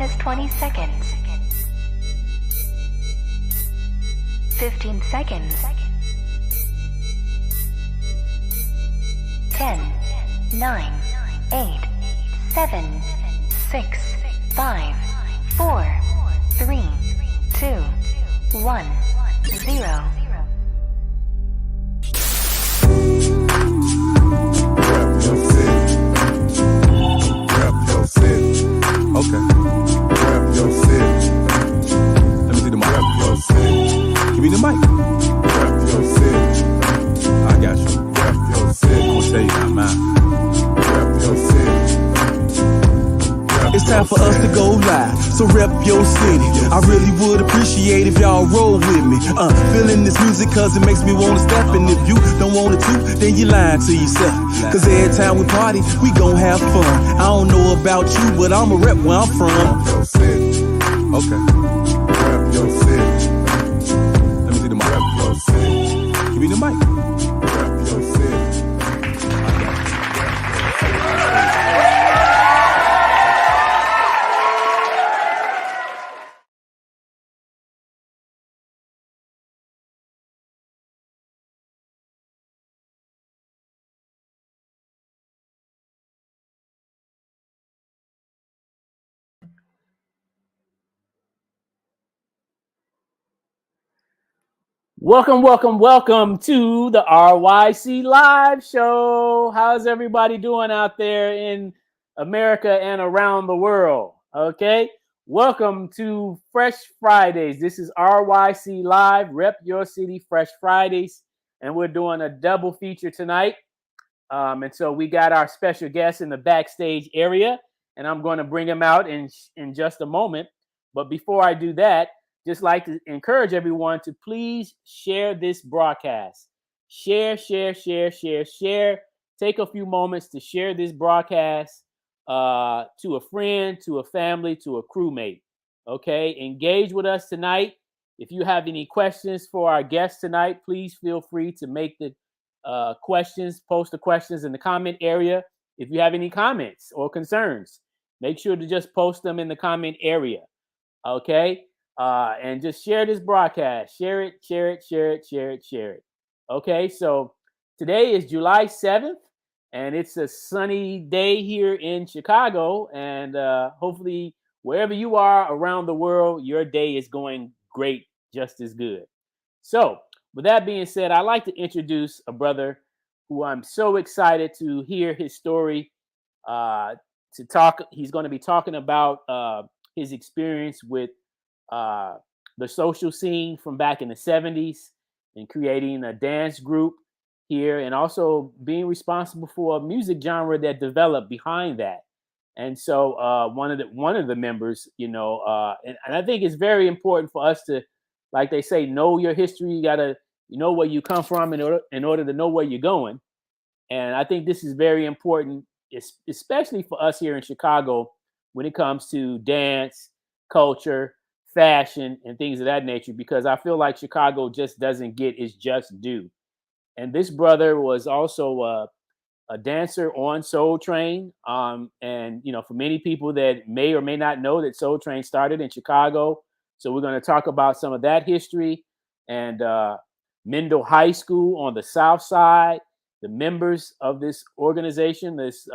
is 20 seconds. 15 seconds. 10, 9, 8, 7, 6, 5, 4, 3, 2, 1, 0. Okay. Rep your city. Let me see the mic. Rep your city. Give me the mic. Rep your city. I got you. Rep your city. I'm gonna tell you about mine. Rep your city. It's time for us to go live, so rep your city. I really would appreciate if y'all roll with me. Feeling this music cause it makes me wanna step. And if you don't want it to, then you lying to yourself. Cause every time we party, we gon' have fun. I don't know about you, but I'ma rep where I'm from. Rep your city. Okay. Rep your city. Let me see the mic. Rep your city. Give me the mic. Rep your city. Welcome to the RYC Live Show. How's everybody doing out there in America and around the world? Okay, welcome to Fresh Fridays. This is RYC Live, Rep Your City Fresh Fridays, and we're doing a double feature tonight. And so we got our special guest in the backstage area, and I'm going to bring him out in just a moment. But before I do that, just like to encourage everyone to please share this broadcast. Share. Take a few moments to share this broadcast to a friend, to a family, to a crewmate. Okay, engage with us tonight. If you have any questions for our guests tonight, please feel free to make the post the questions in the comment area. If you have any comments or concerns, make sure to just post them in the comment area. Okay. And just share this broadcast. Share it. Okay, so today is July 7th, and it's a sunny day here in Chicago. And hopefully, wherever you are around the world, your day is going great, just as good. So, with that being said, I'd like to introduce a brother who I'm so excited to hear his story. He's going to be talking about his experience with the social scene from back in the 70s and creating a dance group here, and also being responsible for a music genre that developed behind that. And so one of the members, and I think it's very important for us to, like they say, know your history. You gotta know where you come from in order to know where you're going. And I think this is very important, especially for us here in Chicago when it comes to dance, culture, fashion, and things of that nature, because I feel like Chicago just doesn't get its just due. And this brother was also a dancer on Soul Train. And, for many people that may or may not know that Soul Train started in Chicago. So we're going to talk about some of that history, and Mendel High School on the South Side, the members of this organization, this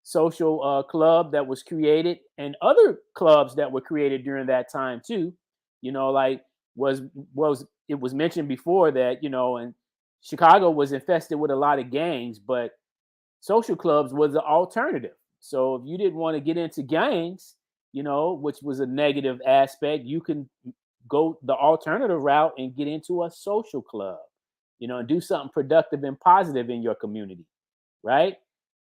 social club that was created, and other clubs that were created during that time too. Like it was mentioned before that, and Chicago was infested with a lot of gangs, but social clubs was the alternative. So if you didn't want to get into gangs, which was a negative aspect, you can go the alternative route and get into a social club, and do something productive and positive in your community, right?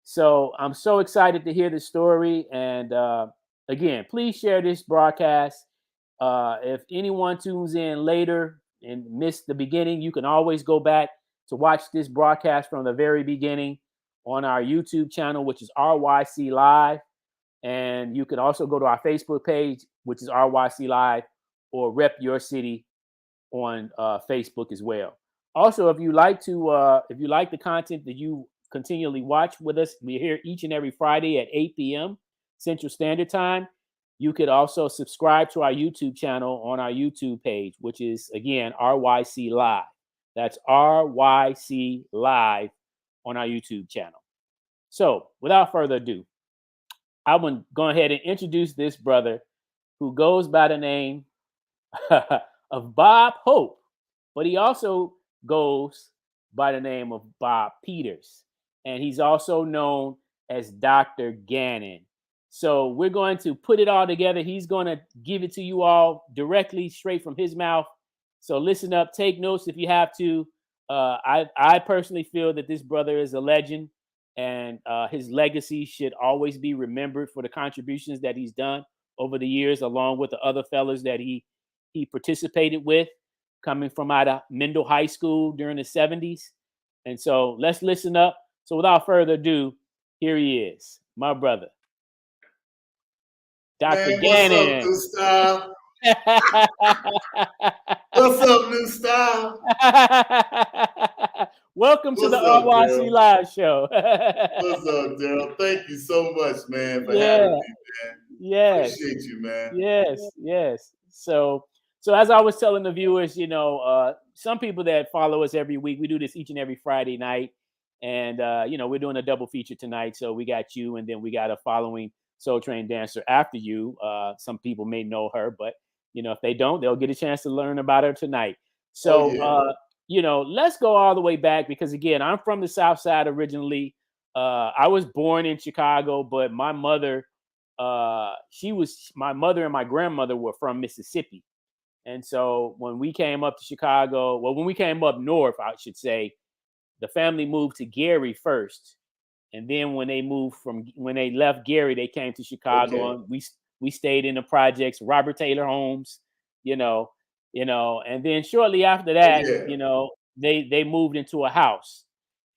So I'm so excited to hear the story. And again, please share this broadcast. If anyone tunes in later and missed the beginning, you can always go back to watch this broadcast from the very beginning on our YouTube channel, which is RYC Live. And you can also go to our Facebook page, which is RYC Live, or Rep Your City on Facebook as well. Also, if you like the content that you continually watch with us, we're here each and every Friday at 8 p.m. Central Standard Time. You could also subscribe to our YouTube channel on our YouTube page, which is, again, RYC Live. That's RYC Live on our YouTube channel. So without further ado, I'm going to go ahead and introduce this brother who goes by the name of Bahb Hope, but he also goes by the name of Bob Peters, and he's also known as Dr. Gannon. So we're going to put it all together. He's going to give it to you all directly, straight from his mouth. So listen up, take notes if you have to. I personally feel that this brother is a legend, and his legacy should always be remembered for the contributions that he's done over the years, along with the other fellas that he participated with, coming from out of Mendel High School during the 70s. And so let's listen up. So without further ado, here he is, my brother, Dr. Man, Gannon. what's up, New Style? What's up, New Style? Welcome to the up, RYC Daryl? Live Show. What's up, Daryl? Thank you so much, man, for having me, man. Yes. Appreciate you, man. Yes. So as I was telling the viewers, some people that follow us every week, we do this each and every Friday night. And, we're doing a double feature tonight. So we got you, and then we got a following Soul Train dancer after you. Some people may know her, but, if they don't, they'll get a chance to learn about her tonight. So, let's go all the way back, because, again, I'm from the South Side originally. I was born in Chicago, but my mother, my mother and my grandmother were from Mississippi. And so when we came up to Chicago, when we came up north, I should say, the family moved to Gary first. And then when they left Gary, they came to Chicago, and we stayed in the projects, Robert Taylor Homes, and then shortly after that, they moved into a house,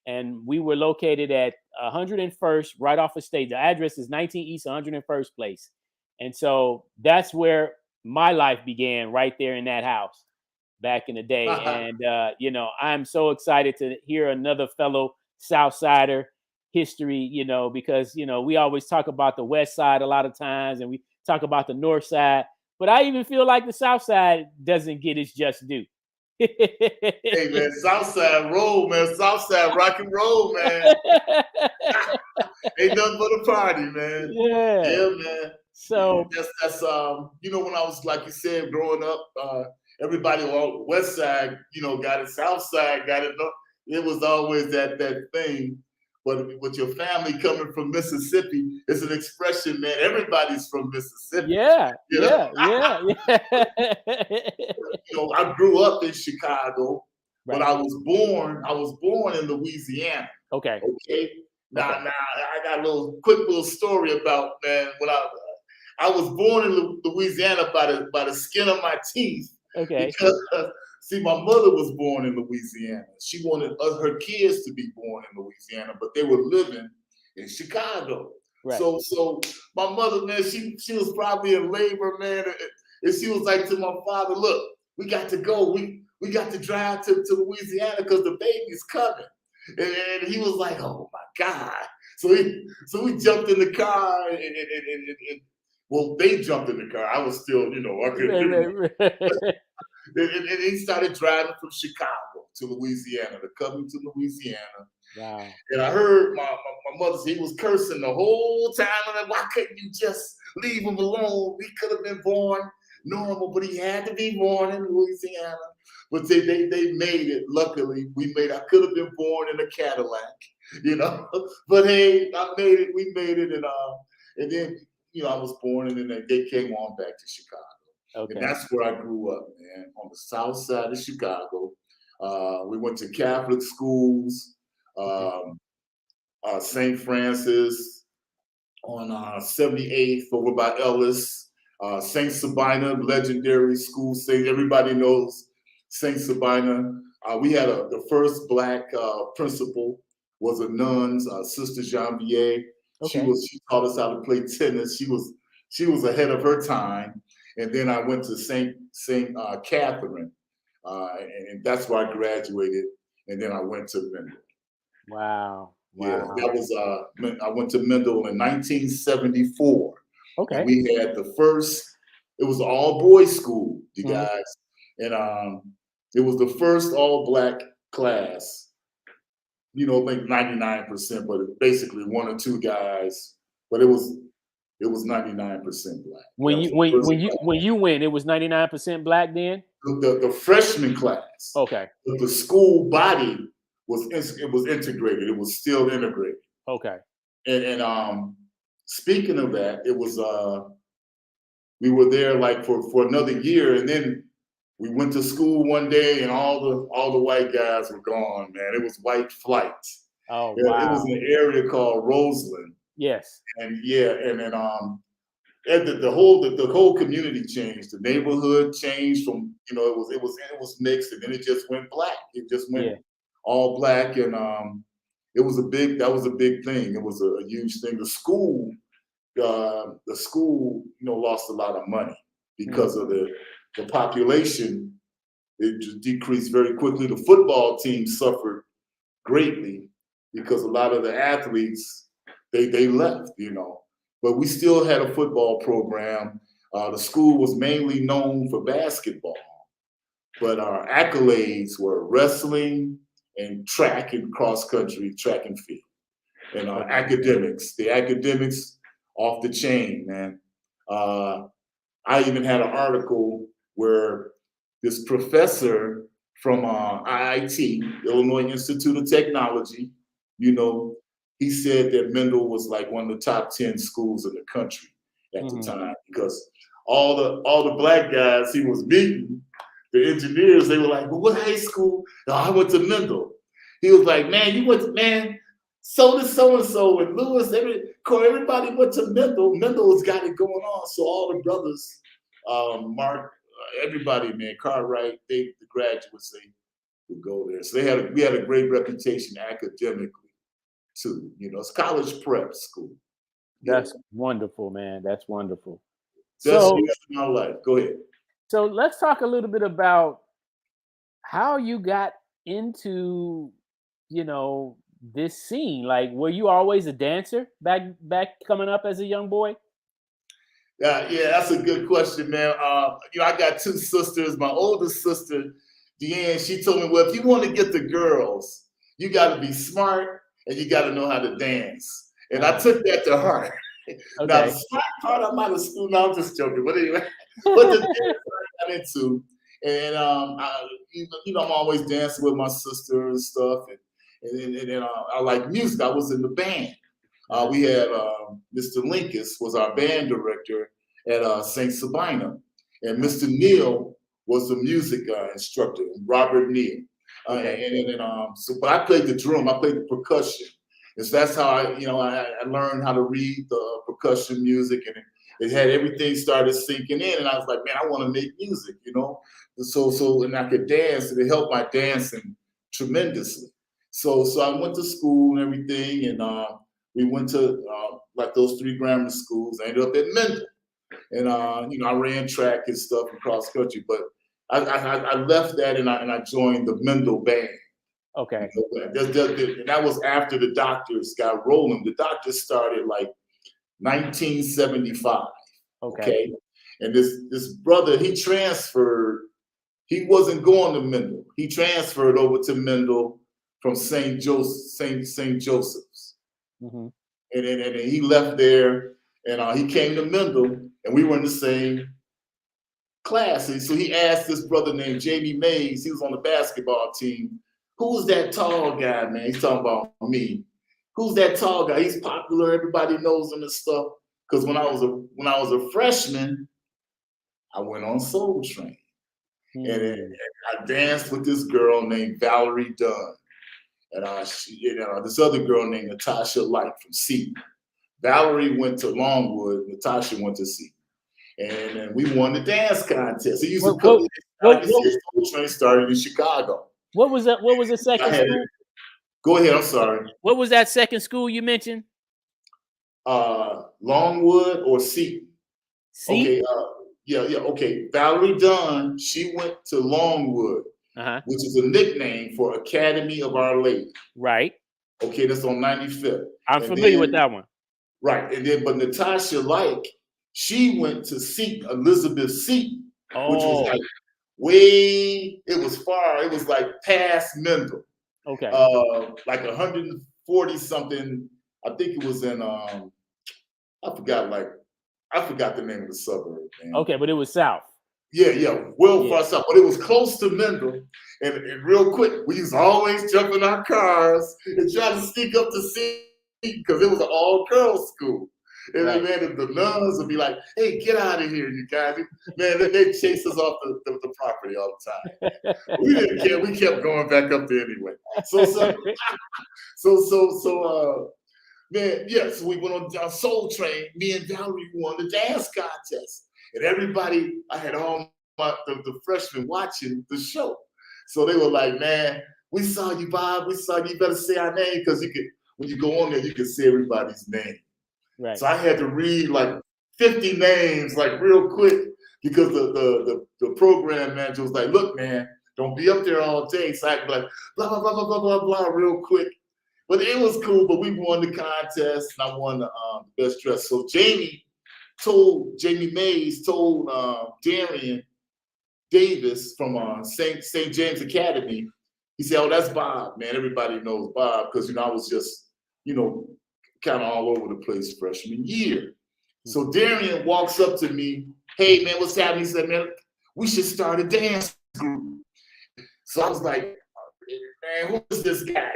and we were located at 101st, right off of State. The address is 19 East 101st Place. And so that's where my life began, right there in that house back in the day. And, I'm so excited to hear another fellow Southsider history, because, we always talk about the West Side a lot of times, and we talk about the North Side, but I even feel like the South Side doesn't get its just due. Hey, man, Southside roll, man. Southside rock and roll, man. Ain't nothing but a party, man. Yeah, man. So that's when I was, like you said, growing up, everybody on West Side, got it. South Side got it. It was always that thing. But with your family coming from Mississippi, it's an expression, man. Everybody's from Mississippi. Yeah. I grew up in Chicago, but I was born in Louisiana. Okay. Now I got a quick little story about, man, when I was born in Louisiana by the skin of my teeth. Okay. Because see, my mother was born in Louisiana. She wanted her kids to be born in Louisiana, but they were living in Chicago. Right. So my mother, man, she was probably in labor, man, and she was like to my father, "Look, we got to go. We got to drive to Louisiana because the baby's coming." And he was like, "Oh my God!" So we jumped in the car, and well, they jumped in the car. I was still, I couldn't. And he started driving from Chicago to Louisiana, to Covington, Louisiana. Wow. And I heard my mother say he was cursing the whole time. I'm like, why couldn't you just leave him alone? He could have been born normal, but he had to be born in Louisiana. But they made it. Luckily, I could have been born in a Cadillac, But hey, I made it. We made it, and then I was born, and then they came on back to Chicago. Okay. And that's where I grew up, man, on the south side of Chicago. We went to Catholic schools, St. Francis on 78th over by Ellis, St. Sabina, legendary school. Everybody knows St. Sabina. We had the first Black principal was a nun, Sister Janvier. Okay. She taught us how to play tennis. She was ahead of her time. And then I went to St. Catherine, and that's where I graduated. And then I went to Mendel. Wow. Yeah, that was I went to Mendel in 1974. Okay. And we had the first, it was an all boys school, you Mhm. guys. And it was the first all black class, you know, like 99%, but basically one or two guys, but it was 99% black. When That was you the first when you went, it was 99% black then. the freshman class. Okay. But the school body it was integrated. It was still integrated. Okay. And speaking of that, it was we were there like for another year, and then we went to school one day, and all the white guys were gone. Man, it was white flight. Oh It was wow. in an area called Roseland, Yes. and yeah, and then and the whole community changed. The neighborhood changed from, you know, it was mixed, and then it just went black. It just went Yeah. all black, and that was a big thing. It was a huge thing. The school, you know, lost a lot of money because of the population. It just decreased very quickly. The football team suffered greatly because a lot of the athletes they left, you know. But we still had a football program. The school was mainly known for basketball, but our accolades were wrestling and track and cross country, track and field, and academics. The academics off the chain, man. I even had an article where this professor from IIT, Illinois Institute of Technology, you know, he said that Mendel was like one of the top 10 schools in the country at the time, because all the black guys he was meeting, the engineers, they were like, well, what high school? No, I went to Mendel. He was like, man, you went to, man, so did so-and-so, and Lewis, everybody went to Mendel. Mendel has got it going on. So all the brothers, Mark, everybody, man, Cartwright, the graduates, they would go there. So we had a great reputation academically too. You know, it's college prep school. That's wonderful, man. That's wonderful. Best So, years of my life. Go ahead. so let's talk a little bit about how you got into, you know, this scene. Like, were you always a dancer back coming up as a young boy? Yeah, that's a good question, man. You know, I got two sisters. My oldest sister, Deanne, she told me, well, if you want to get the girls, you got to be smart and you got to know how to dance. And I took that to heart. Now, the smart part I might have schooled. No, I'm just joking. But anyway, but the dance I got into, and you know, I'm always dancing with my sister and stuff. And I like music. I was in the band. We had Mr. Linkus was our band director at St. Sabina, and Mr. Neal was the music instructor, Robert Neal. But I played the drum, I played the percussion, and so that's how I learned how to read the percussion music, and it had everything started sinking in, and I was like, man, I want to make music, you know. So and I could dance, and it helped my dancing tremendously. So I went to school and everything, and we went to like those 3 grammar schools. I ended up at Mendel, and you know, I ran track and stuff and cross country. But I left that and I joined the Mendel band. Okay. You know, and that was after the Doctors got rolling. The Doctors started like 1975. Okay. And this brother, he transferred. He wasn't going to Mendel. He transferred over to Mendel from St. Joseph's. Mm-hmm. And then he left there, and he came to Mendel, and we were in the same class. And so he asked this brother named Jamie Mays, he was on the basketball team, who's that tall guy, man? He's talking about me. Who's that tall guy? He's popular, everybody knows him and stuff. Because when I was a freshman, I went on Soul Train. And I danced with this girl named Valerie Dunn. And this other girl named Natasha Light from Seton. Valerie went to Longwood, Natasha went to Seton. And then we won the dance contest. He used to come. Soul Train started in Chicago. What was that? What was the second school? Go ahead, I'm sorry. What was that second school you mentioned? Longwood or Seton. Seton? Okay, okay. Valerie Dunn, she went to Longwood, which is a nickname for Academy of Our Lady. Right. Okay, that's on 95th. I'm familiar with that one. Right, and then but Natasha Like, She went to Seton, Elizabeth Seton, which was Oh, like way, it was far. It was like past Mendel, okay. like 140 something. I think it was in I forgot the name of the suburb, man. Okay, but it was south. Yeah, well Yeah. far south, but it was close to Mendel. And real quick, we used to always jump in our cars and try to sneak up to see because it was an all-girls school. And Right. man, the nuns would be like, "Hey, get out of here, you guys!" Man, they chase us off the property all the time. We didn't care. We kept going back up there anyway. Man, yes, we went on Soul Train. Me and Valerie won the dance contest, and everybody, I had all the freshmen watching the show, so they were like, "Man, we saw you, Bob. We saw you. You better say our name because you could. When you go on there, you can see everybody's name." Right. So I had to read like 50 names, like real quick, because the program manager was like, "Look, man, don't be up there all day." So I had to be like, blah blah blah blah blah blah blah, real quick. But it was cool. But we won the contest, and I won the best dress. So Jamie Mays told Darian Davis from St. James Academy. He said, "Oh, that's Bob, man. Everybody knows Bob because I was just kind of all over the place freshman year." So Darian walks up to me, "Hey, man, what's happening?" He said, "Man, we should start a dance group." So I was like, "Man, who is this guy?"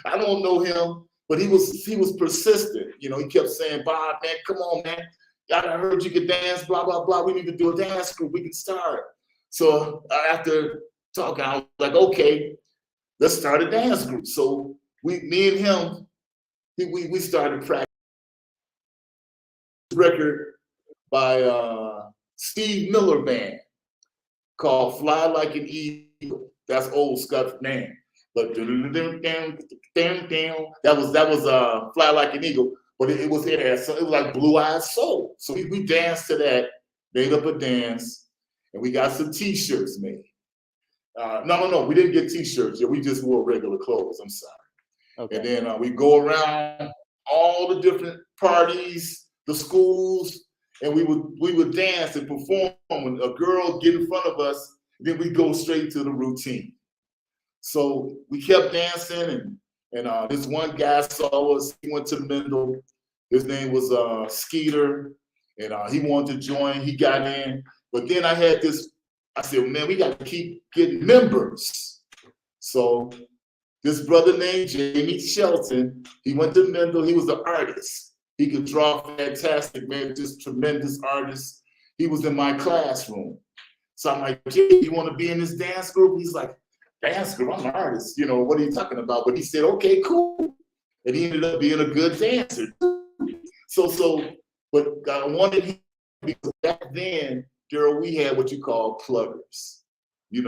I don't know him, but he was persistent. He kept saying, "Bob, man, come on, man. I heard you could dance, blah, blah, blah. We need to do a dance group. We can start." So after talking, I was like, "Okay, let's start a dance group." So me and him, we started practicing record by Steve Miller Band called "Fly Like an Eagle." That's old Scott's name. But that was "Fly Like an Eagle," but it was like Blue Eyed Soul. So we danced to that, made up a dance, and we got some T-shirts made. No, we didn't get T-shirts. Yeah, we just wore regular clothes. I'm sorry. Okay. And then we go around all the different parties, the schools, and we would dance and perform. When a girl get in front of us, then we go straight to the routine. So we kept dancing, and this one guy saw us. He went to Mendel. His name was Skeeter, and he wanted to join. He got in, but then I said, "Man, we got to keep getting members." So this brother named Jamie Shelton, he went to Mendel. He was an artist. He could draw fantastic, man, just tremendous artist. He was in my classroom. So I'm like, "Jay, you want to be in this dance group?" He's like, "Dance group? I'm an artist. What are you talking about?" But he said, "Okay, cool." And he ended up being a good dancer. But I wanted him because back then, Daryl, we had what you call pluggers, which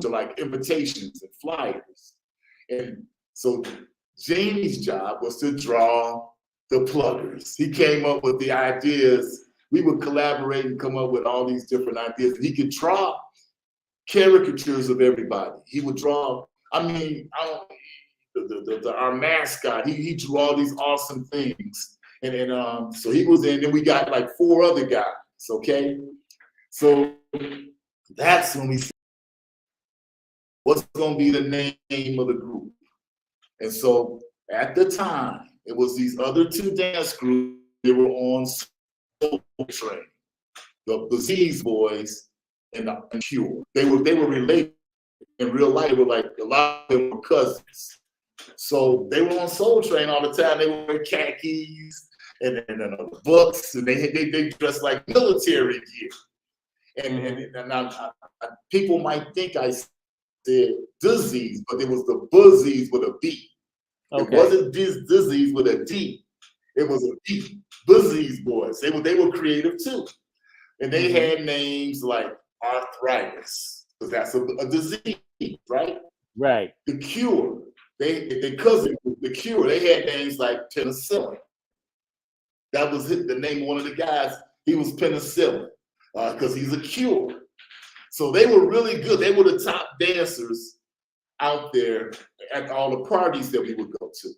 are like invitations and flyers. And so Jamie's job was to draw the pluggers. He came up with the ideas. We would collaborate and come up with all these different ideas. And he could draw caricatures of everybody. He would draw, our mascot, he drew all these awesome things. And so he was in, and we got like 4 other guys, okay? So that's when we said, what's gonna be the name of the group? And so at the time, it was these other 2 dance groups. They were on Soul Train, the Z's Boys and the Cure. They were related in real life. They were like, a lot of them were cousins. So they were on Soul Train all the time. They were wearing khakis and books, and they dressed like military gear. And people might think I said disease, but it was the Buzzies with a B. Okay. It wasn't disease with a D. It was a B. Buzzies Boys. They were creative too, and they had names like arthritis, because that's a disease, right? Right. The Cure. They cousin the Cure. They had names like penicillin. That was the name of one of the guys. He was penicillin because he's a cure. So they were really good. They were the top dancers out there at all the parties that we would go to.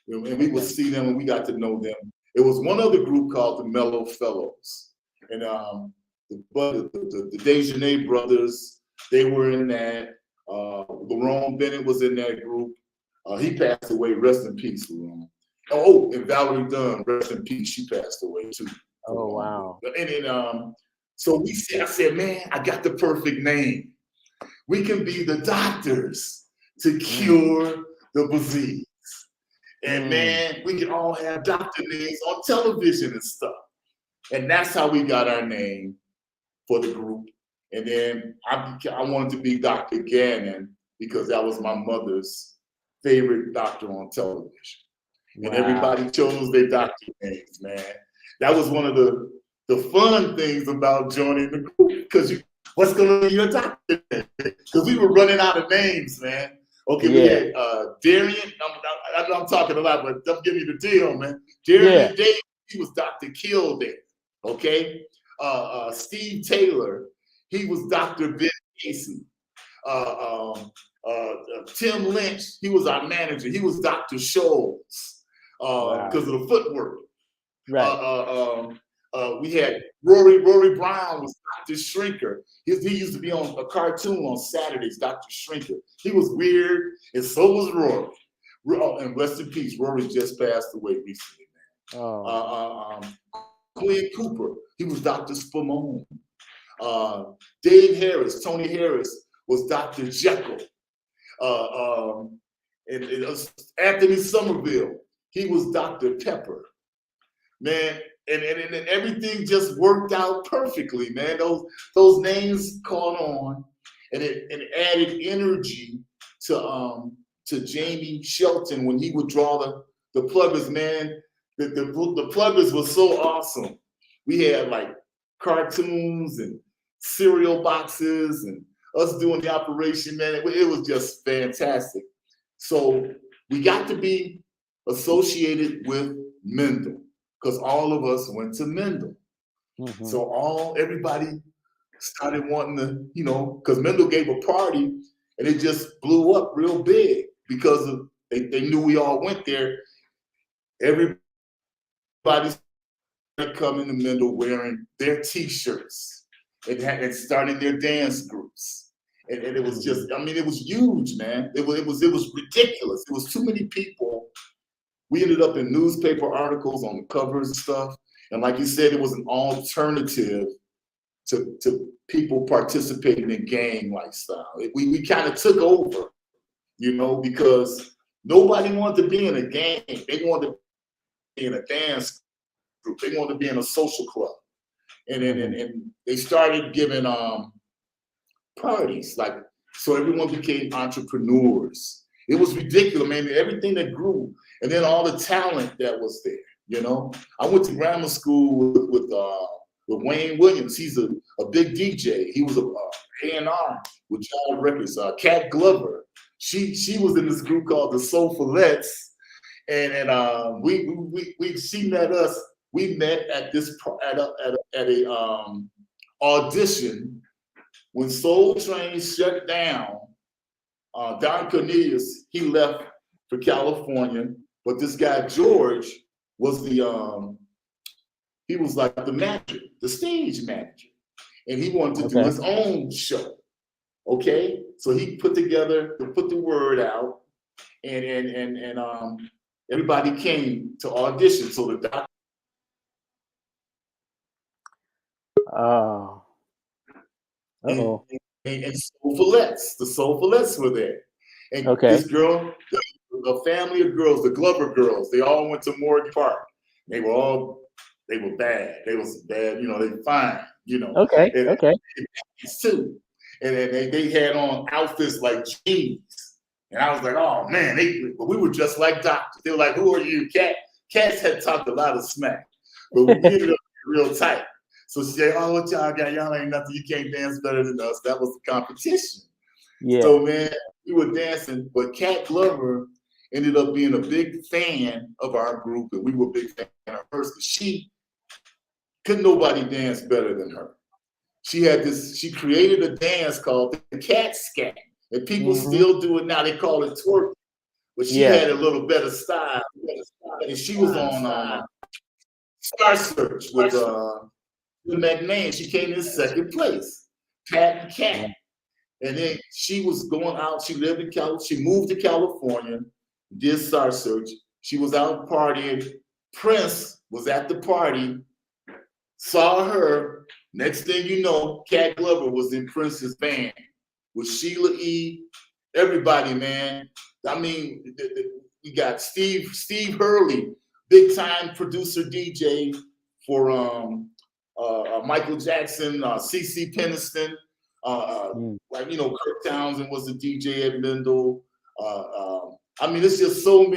And we would see them, and we got to know them. It was one other group called the Mellow Fellows. And the Dejanay brothers, they were in that. Lerone Bennett was in that group. He passed away. Rest in peace, Lerone. Oh, and Valerie Dunn, rest in peace. She passed away too. Oh, wow. And then, so I said, man, I got the perfect name. We can be the doctors to cure the disease. And man, we can all have doctor names on television and stuff. And that's how we got our name for the group. And then I wanted to be Dr. Gannon because that was my mother's favorite doctor on television. Wow. And everybody chose their doctor names, man. That was one of the fun things about joining the group, because what's going to be your doctor name? Because we were running out of names, man. Okay, we had Darian. I know I'm talking a lot, but don't give me the deal, man. Darian Davis, he was Dr. Kildare. Okay, Steve Taylor, he was Dr. Ben Casey. Tim Lynch, he was our manager. He was Dr. Scholes because of the footwork. Right. We had Rory Brown was Dr. Shrinker. He used to be on a cartoon on Saturdays, Dr. Shrinker. He was weird, and so was Rory. And rest in peace, Rory just passed away recently, man. Quinn Cooper, he was Dr. Spumone. Dave Harris, Tony Harris was Dr. Jekyll. And Anthony Somerville, he was Dr. Pepper. Man, and everything just worked out perfectly, man. Those names caught on, and it added energy to Jamie Shelton when he would draw the pluggers, man. The pluggers were so awesome. We had like cartoons and cereal boxes and us doing the operation, man. It was just fantastic. So we got to be associated with Mendel because all of us went to Mendel. Mm-hmm. So everybody started wanting to, because Mendel gave a party and it just blew up real big because they knew we all went there. Everybody started coming to Mendel wearing their T-shirts and starting their dance groups. And it was just, it was huge, man. It was ridiculous. It was too many people. We ended up in newspaper articles on the covers and stuff. And like you said, it was an alternative to people participating in gang lifestyle. We kind of took over, because nobody wanted to be in a gang. They wanted to be in a dance group. They wanted to be in a social club. And they started giving parties, so everyone became entrepreneurs. It was ridiculous, man. Everything that grew, and then all the talent that was there. I went to grammar school with Wayne Williams. He's a big DJ. He was a A&R with Jive Records. Cat Glover, she was in this group called the Soulfulettes, and she met us. We met at a audition when Soul Train shut down. Don Cornelius, he left for California, but this guy George was he was like the manager, the stage manager, and he wanted to do his own show. Okay, so he put the word out, and everybody came to audition. So the doctor. Oh. Uh-oh. And Soulfulettes, the Soulfulettes were there. And this girl, a family of girls, the Glover girls, they all went to Morgan Park. They were bad. They was bad, they were fine, Okay. Too. And they had on outfits like jeans. And I was like, oh man, we were just like doctors. They were like, who are you? Cats had talked a lot of smack, but we ended up real tight. So she said, oh, what y'all got? Y'all ain't nothing. You can't dance better than us. That was the competition. Yeah. So, man, we were dancing. But Cat Glover ended up being a big fan of our group, and we were a big fan of hers. Because couldn't nobody dance better than her. She created a dance called the Cat Scat. And people still do it now. They call it twerk. But she had a little better style. And she was on Star Search with McMahon. She came in second place. Pat and Cat. And then she was going out. She lived in California. She moved to California, did Star Search. She was out partying. Prince was at the party, saw her. Next thing you know, Cat Glover was in Prince's band with Sheila E. Everybody, man. I mean, we got Steve Hurley, big time producer DJ for Michael Jackson, CeCe Peniston. Like, you know, Kirk Townsend was the DJ at Mendel. I mean, it's just so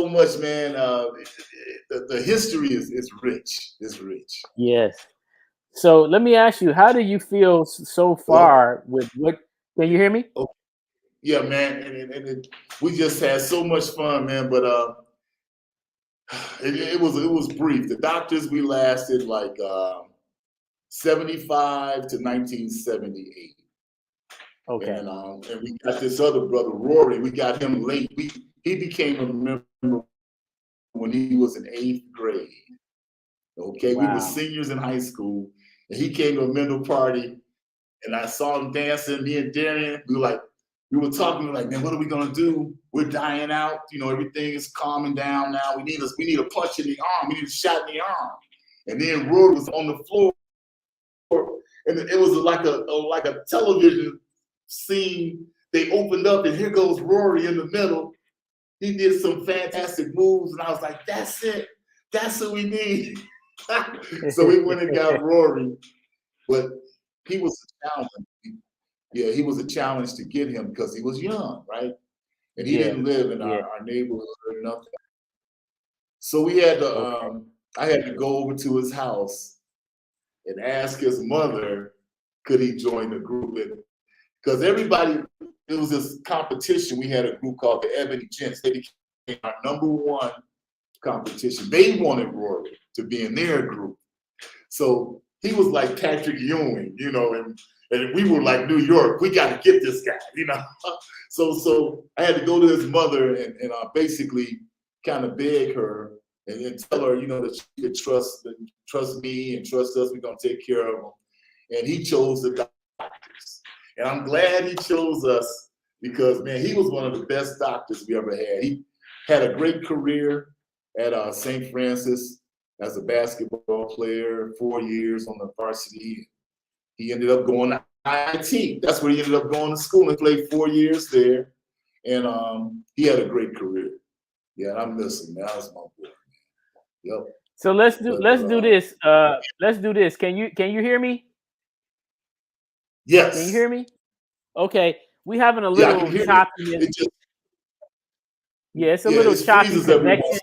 much, man. The history is rich. It's rich. Yes. So let me ask you, how do you feel so far with what? Can you hear me? Oh, yeah, man. And we just had so much fun, man. But it was brief. The Doctors, we lasted like 75 to 1978. Okay. And we got this other brother, Rory. We got him late. He became a member when he was in 8th grade. Okay, wow. We were seniors in high school, and he came to a Mendel party, and I saw him dancing. Me and Darian, we were talking like, man, what are we gonna do? We're dying out. You know, everything is calming down now. We need a punch in the arm. We need a shot in the arm. And then Rory was on the floor, and it was like a television scene. They opened up, and here goes Rory in the middle. He did some fantastic moves, and I was like, that's it. That's what we need. So we went and got Rory, but he was a challenge. Yeah, he was a challenge to get him because he was young, right? And he didn't live in our neighborhood or nothing. So we had to, I had to go over to his house and ask his mother, could he join the group? Because everybody, it was this competition. We had a group called the Ebony Gents. They became our #1 competition. They wanted Rory to be in their group. So he was like Patrick Ewing, you know, and we were like New York. We got to get this guy, you know. So I had to go to his mother and basically kind of beg her and tell her, you know, that she could trust me and trust us. We're going to take care of him. And he chose the Doctors. And I'm glad he chose us because, man, he was one of the best doctors we ever had. He had a great career at St. Francis as a basketball player, 4 years on the varsity. He ended up going to IT. That's where he ended up going to school and played 4 years there. And he had a great career. Yeah, I'm missing. That was my boy. Man. Yep. So let's do this. Let's do this. Can you hear me? Yes. Can you hear me? Okay. We having a little choppy. Yeah, it's a little choppy connection.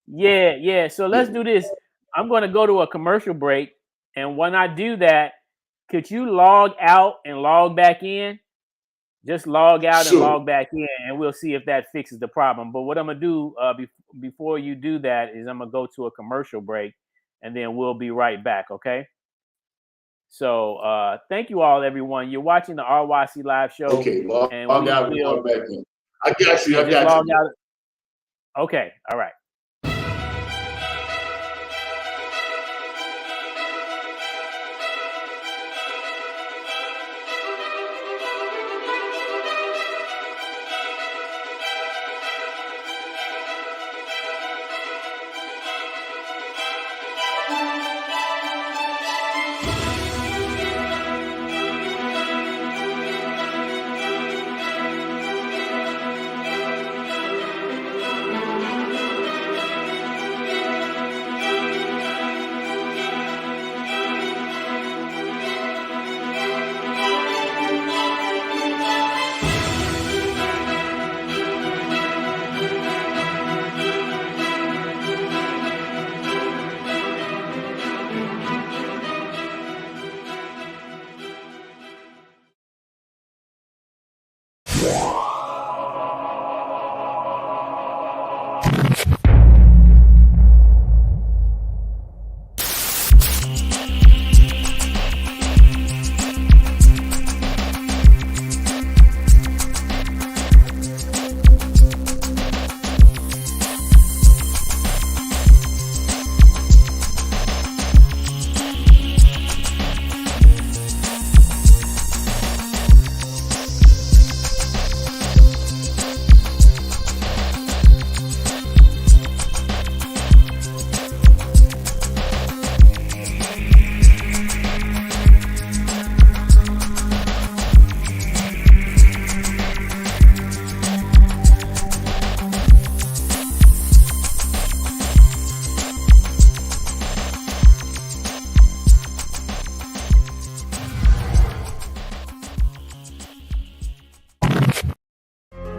Yeah. So let's do this. I'm going to go to a commercial break, and when I do that, could you log out and log back in? Just log out and log back in, and we'll see if that fixes the problem. But what I'm gonna do before you do that is I'm gonna go to a commercial break, and then we'll be right back. Okay. So thank you all, everyone. You're watching the RYC Live Show. Okay, log out and log back in. I got you. Log out. Okay. All right.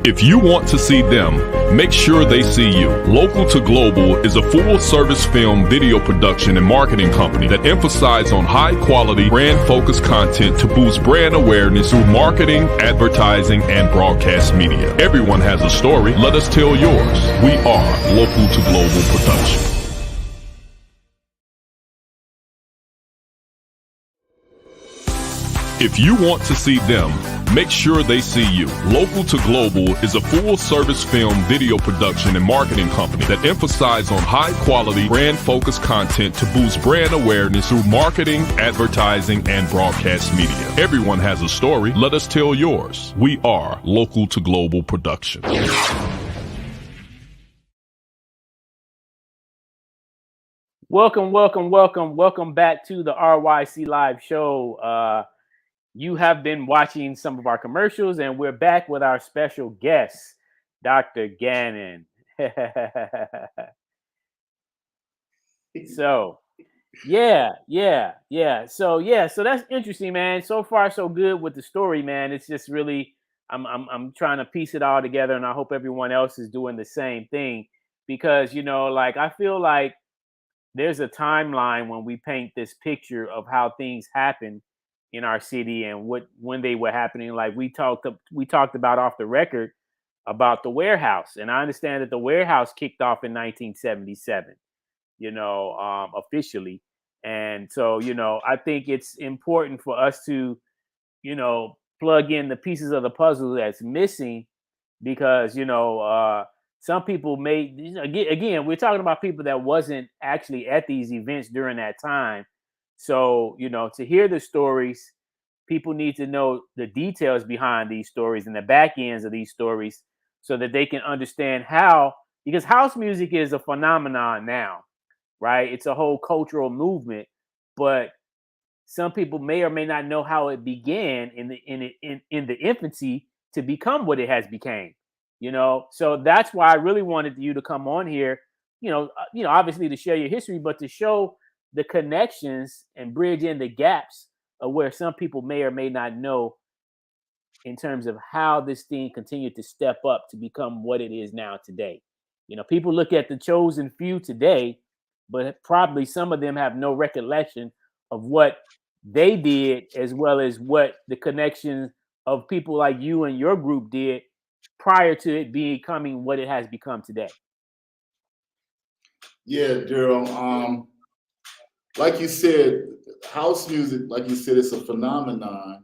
If you want to see them, make sure they see you. Local to Global is a full-service film video production and marketing company that emphasizes on high-quality, brand-focused content to boost brand awareness through marketing, advertising, and broadcast media. Everyone has a story. Let us tell yours. We are Local to Global Production. If you want to see them, make sure they see you. Local to Global is a full-service film video production and marketing company that emphasizes on high-quality, brand-focused content to boost brand awareness through marketing, advertising, and broadcast media. Everyone has a story. Let us tell yours. We are Local to Global Production. Welcome back to the RYC Live Show. You have been watching some of our commercials, and we're back with our special guest, Dr. Gannon. So that's interesting, man. So far, so good with the story, man. It's just really, I'm trying to piece it all together, and I hope everyone else is doing the same thing, because, like, I feel like there's a timeline when we paint this picture of how things happen in our city and when they were happening. Like we talked about off the record about the warehouse, and I understand that the warehouse kicked off in 1977, officially. And so, I think it's important for us to, plug in the pieces of the puzzle that's missing, because, some people may, again, we're talking about people that wasn't actually at these events during that time. So, to hear the stories, people need to know the details behind these stories and the back ends of these stories, so that they can understand how, because house music is a phenomenon now, right? It's a whole cultural movement, but some people may or may not know how it began in the infancy to become what it has became. So that's why I really wanted you to come on here, obviously to share your history, but to show the connections and bridge in the gaps of where some people may or may not know, in terms of how this thing continued to step up to become what it is now today. People look at the chosen few today, but probably some of them have no recollection of what they did, as well as what the connections of people like you and your group did prior to it becoming what it has become today. Yeah, Daryl. Like you said, house music, like you said, it's a phenomenon.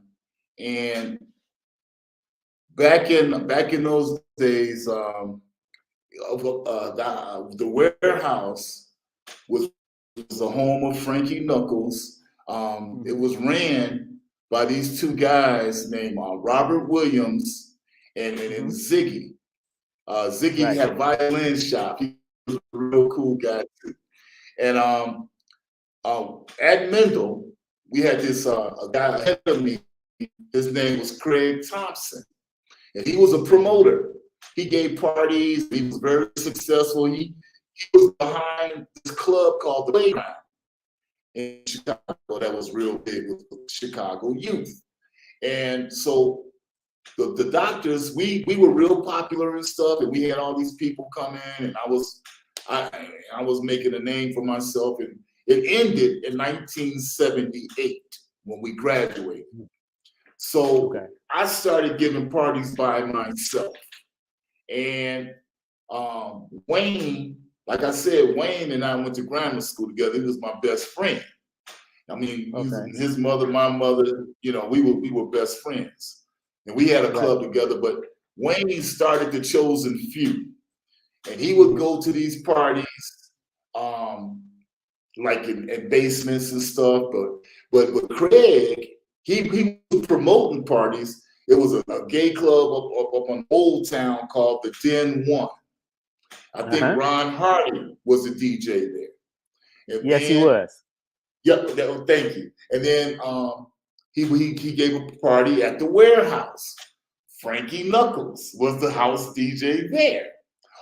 And back in those days, the warehouse was the home of Frankie Knuckles. It was ran by these two guys named Robert Williams and Ziggy. Ziggy Right. had a violin shop. He was a real cool guy too. And at Mendel, we had this a guy ahead of me. His name was Craig Thompson, and he was a promoter. He gave parties. He was very successful. He was behind this club called the Playground in Chicago that was real big with Chicago youth. And so the doctors, we were real popular and stuff, and we had all these people come in, and I was making a name for myself, and it ended in 1978 when we graduated. So I started giving parties by myself. And Wayne, like I said, Wayne and I went to grammar school together. He was my best friend. I mean, his mother, my mother, we were best friends. And we had a club together, but Wayne started the Chosen Few. And he would go to these parties, like in basements and stuff. But with Craig, he was promoting parties. It was a gay club up on Old Town called the Den One. I think Ron Hardy was the DJ there. And yes, he was. Yep, thank you. And then he gave a party at the warehouse. Frankie Knuckles was the house DJ there.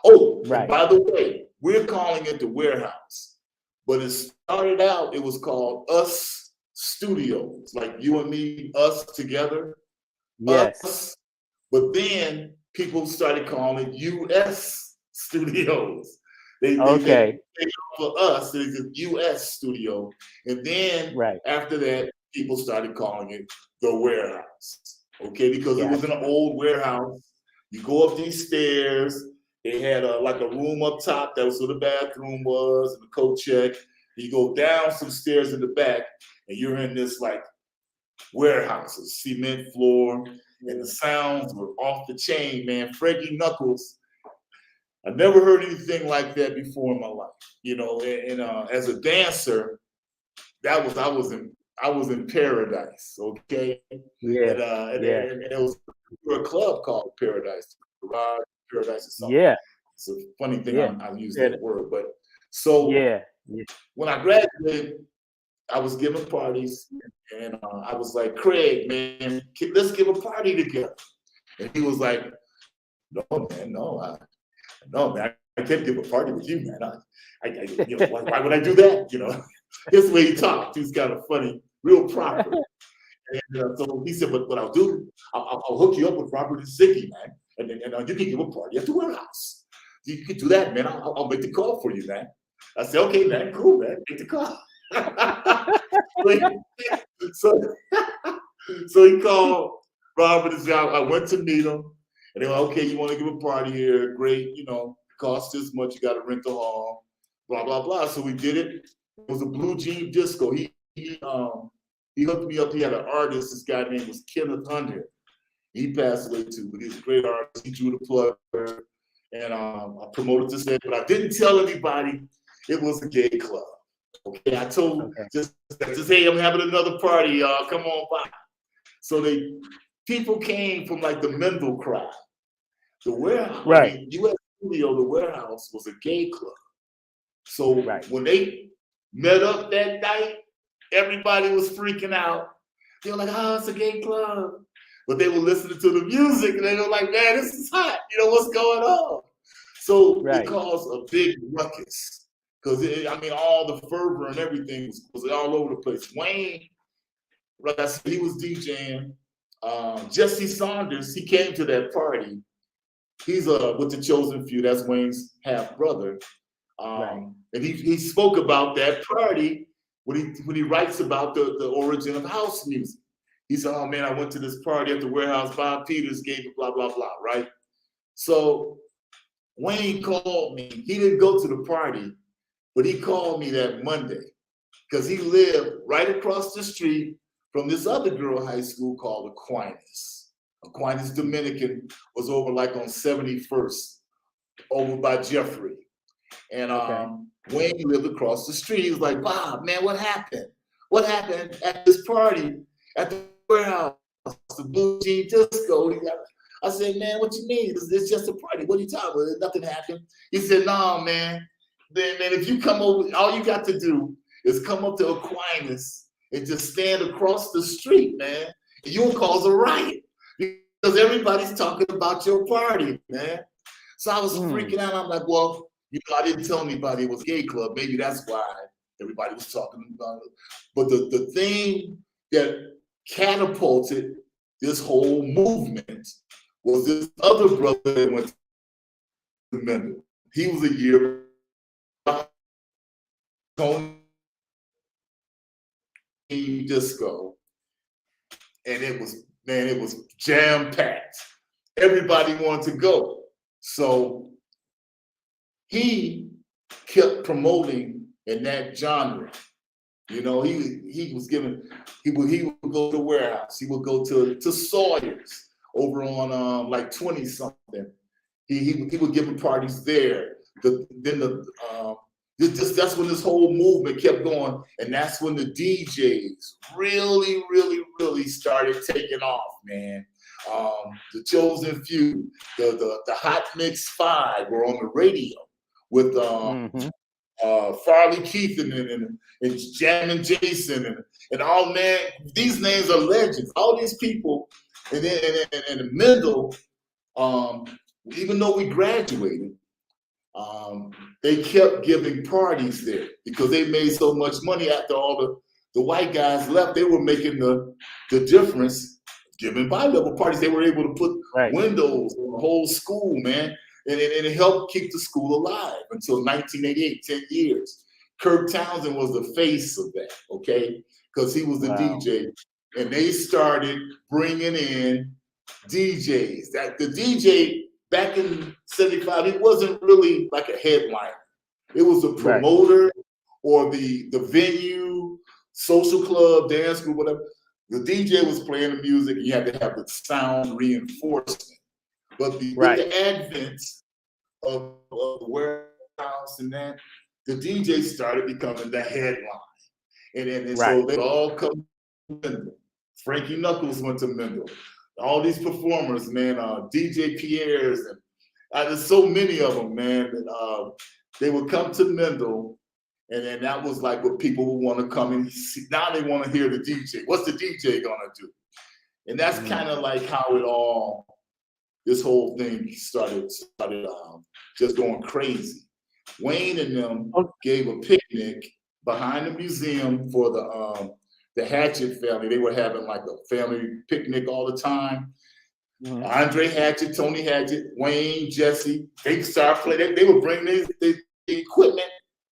Oh, right. By the way, we're calling it the warehouse, but it started out, it was called Us Studios, like you and me, us together. Yes. Us. But then people started calling it U.S. Studios. They for us, it's a U.S. studio. And then after that, people started calling it the warehouse. Okay, because it was an old warehouse. You go up these stairs. They had like a room up top. That was where the bathroom was and the coat check. You go down some stairs in the back, and you're in this like warehouse, a cement floor, and the sounds were off the chain, man. Frankie Knuckles. I never heard anything like that before in my life, you know. And as a dancer, I was in paradise, okay. And it was a club called Paradise, Paradise or something. Yeah, it's a funny thing I use that word, but so when I graduated, I was giving parties, and I was like, Craig, man, let's give a party together. And he was like, no, man, no, man, I can't give a party with you, man. You know, why would I do that? You know, here's the way he talked. He's kind of funny, real proper. And so he said, but what I'll do, I'll hook you up with Robert and Ziggy, man, and you can give a party at the warehouse. You can do that, man. I'll make the call for you, man. I said, okay, man, cool, man, make the call. so he called Robert and Ziggy. I went to meet him. And they were okay, you want to give a party here? Great, you know, cost this much, you got to rent the hall, blah, blah, blah. So we did it. It was a blue jean disco. He hooked me up. He had an artist, this guy named was Kenneth Under. He passed away too, but he's a great artist. He drew the plug, and I promoted this thing, but I didn't tell anybody it was a gay club. Okay, I told just hey, I'm having another party, y'all. Come on by. So people came from like the Mendel crowd. The warehouse, I mean, U.S. Studio, the warehouse was a gay club. So when they met up that night, everybody was freaking out. They were like, oh, it's a gay club. But they were listening to the music and they were like, man, this is hot. You know, what's going on? So it caused a big ruckus. Because, I mean, all the fervor and everything was all over the place. Wayne, like I said, he was DJing. Jesse Saunders, he came to that party. He's with the Chosen Few. That's Wayne's half brother. And he spoke about that party when he writes about the origin of house music. He said, "Oh man, I went to this party at the warehouse. Bob Peters gave it, blah blah blah." Right. So Wayne called me. He didn't go to the party, but he called me that Monday because he lived right across the street from this other girl high school called Aquinas. Aquinas Dominican was over like on 71st, over by Jeffrey. And Wayne lived across the street. He was like, Bob, man, what happened? What happened at this party at the warehouse, the Blue Jean Disco? I said, man, what you mean? It's just a party. What are you talking about? Nothing happened. He said, no, man. Man, if you come over, all you got to do is come up to Aquinas and just stand across the street, man. And you'll cause a riot because everybody's talking about your party, man. So I was freaking out. I'm like, well, you know, I didn't tell anybody it was a gay club. Maybe that's why everybody was talking about it. But the thing that catapulted this whole movement was this other brother that went to the Mendel. He was a year Tony Disco, and it was jam-packed. Everybody wanted to go. So he kept promoting in that genre. You know, he was giving, he would go to the warehouse. He would go to Sawyer's over on like 20 something. He would give parties there. That's when this whole movement kept going, and that's when the DJs really, really, really started taking off, man. The Chosen Few, the Hot Mix 5 were on the radio with Farley Keith and Jammin' Jason and all, man. These names are legends. All these people, and then Mendel, even though we graduated, they kept giving parties there because they made so much money after all the white guys left. They were making the difference, giving bi-level parties. They were able to put Right. windows on the whole school, man. And it helped keep the school alive until 1988, 10 years. Kirk Townsend was the face of that, okay? Because he was the DJ. And they started bringing in DJs. That the DJ back in 75, he wasn't really like a headliner. It was a promoter or the venue, social club, dance group, whatever. The DJ was playing the music, and you had to have the sound reinforcement. But with the advent of the warehouse and that, the DJ started becoming the headline. And so they all come to Mendel. Frankie Knuckles went to Mendel. All these performers, man, DJ Pierre's, and there's so many of them, man. That, they would come to Mendel, and then that was like what people would want to come and see. Now they want to hear the DJ. What's the DJ gonna do? And that's kind of like how it all, this whole thing started just going crazy. Wayne and them gave a picnic behind the museum for the Hatchett family. They were having like a family picnic all the time. Andre Hatchett, Tony Hatchett, Wayne, Jesse, they started playing. They would bring their equipment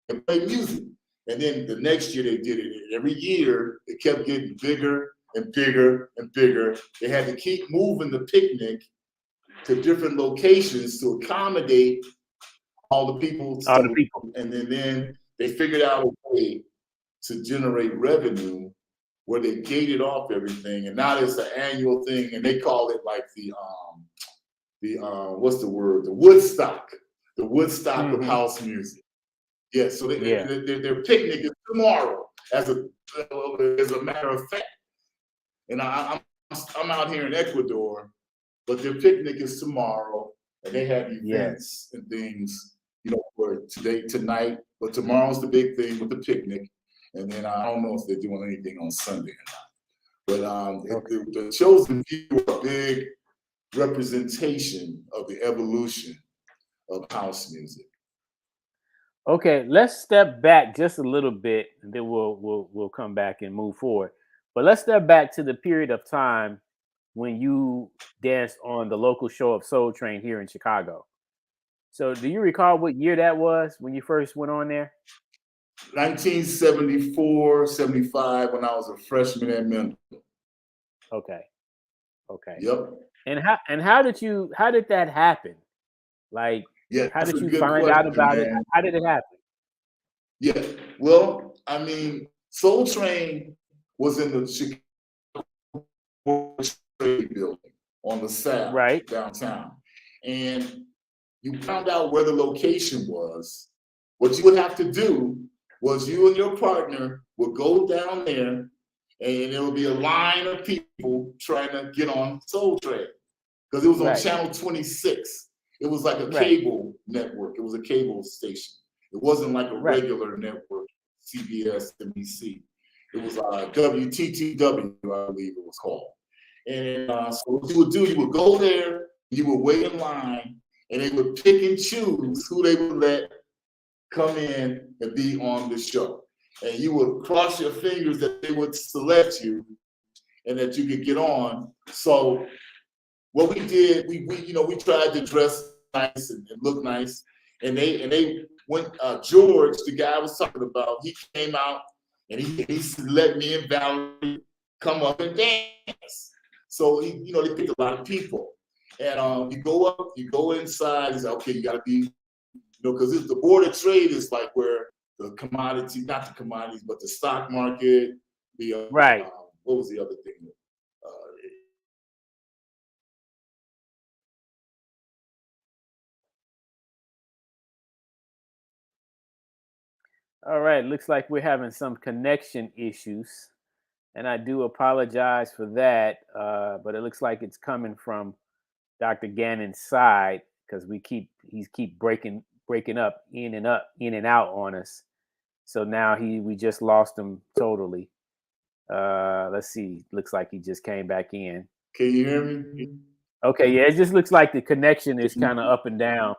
and play music. And then the next year they did it. Every year it kept getting bigger and bigger and bigger. They had to keep moving the picnic to different locations to accommodate all the people. And then they figured out a way to generate revenue where they gated off everything. And now it's an annual thing, and they call it like the what's the word? The Woodstock of house music. Yeah, so their picnic is tomorrow, as a matter of fact. And I'm out here in Ecuador, but their picnic is tomorrow, and they have events and things, for tonight. But tomorrow's the big thing with the picnic, and then I don't know if they're doing anything on Sunday or not. But the chosen few are a big representation of the evolution of house music. Okay, let's step back just a little bit, and then we'll come back and move forward. But let's step back to the period of time when you danced on the local show of Soul Train here in Chicago. So do you recall what year that was when you first went on there? 1974, 75, when I was a freshman at Mendel. Okay. Yep. And how did that happen? Like, how did you find out about it? How did it happen? Yeah, well, I mean, Soul Train was in the Chicago Trade Building on the south, downtown. And you found out where the location was. What you would have to do was you and your partner would go down there, and there would be a line of people trying to get on Soul Train, because it was on channel 26. It was like a cable network. It was a cable station. It wasn't like a regular network, CBS, NBC. It was WTTW, I believe it was called. And so what you would do, you would go there, you would wait in line, and they would pick and choose who they would let come in and be on the show. And you would cross your fingers that they would select you and that you could get on. So what we did, we tried to dress nice and look nice. And they went, George, the guy I was talking about, he came out and he let me and Valerie come up and dance. So they picked a lot of people. And you go up, you go inside, it's like, okay, you gotta be, because the Board of Trade is like where the commodity, not the commodities, but the stock market, what was the other thing? All right, looks like we're having some connection issues, and I do apologize for that. But it looks like it's coming from Dr. Gannon's side, because he's keep breaking up in and out on us. So now we just lost him totally. Let's see. Looks like he just came back in. Can you hear me? Okay, yeah, it just looks like the connection is kind of up and down.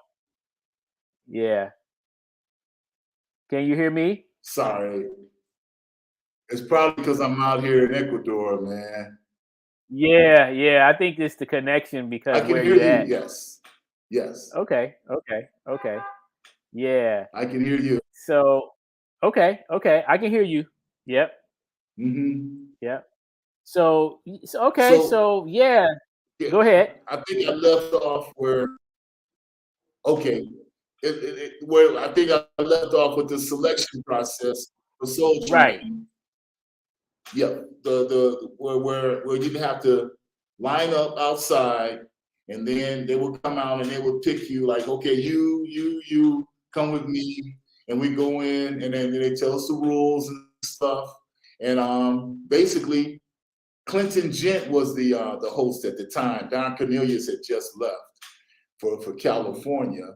Yeah. Can you hear me? Sorry. It's probably because I'm out here in Ecuador, man. Yeah. I think it's the connection I because can where hear you you. at. Yes. Yes. Okay. Yeah. I can hear you. So, okay. I can hear you. Yep. Hmm. Yep. So, okay. So So, yeah. yeah, Go ahead. I think I left off where okay. Where I think I left off with the selection process for Soul Right. Train. Yeah, the where you didn't have to line up outside, and then they would come out and they would pick you like, okay, you come with me, and we go in, and then they tell us the rules and stuff, and basically Clinton Gent was the host at the time. Don Cornelius had just left for California,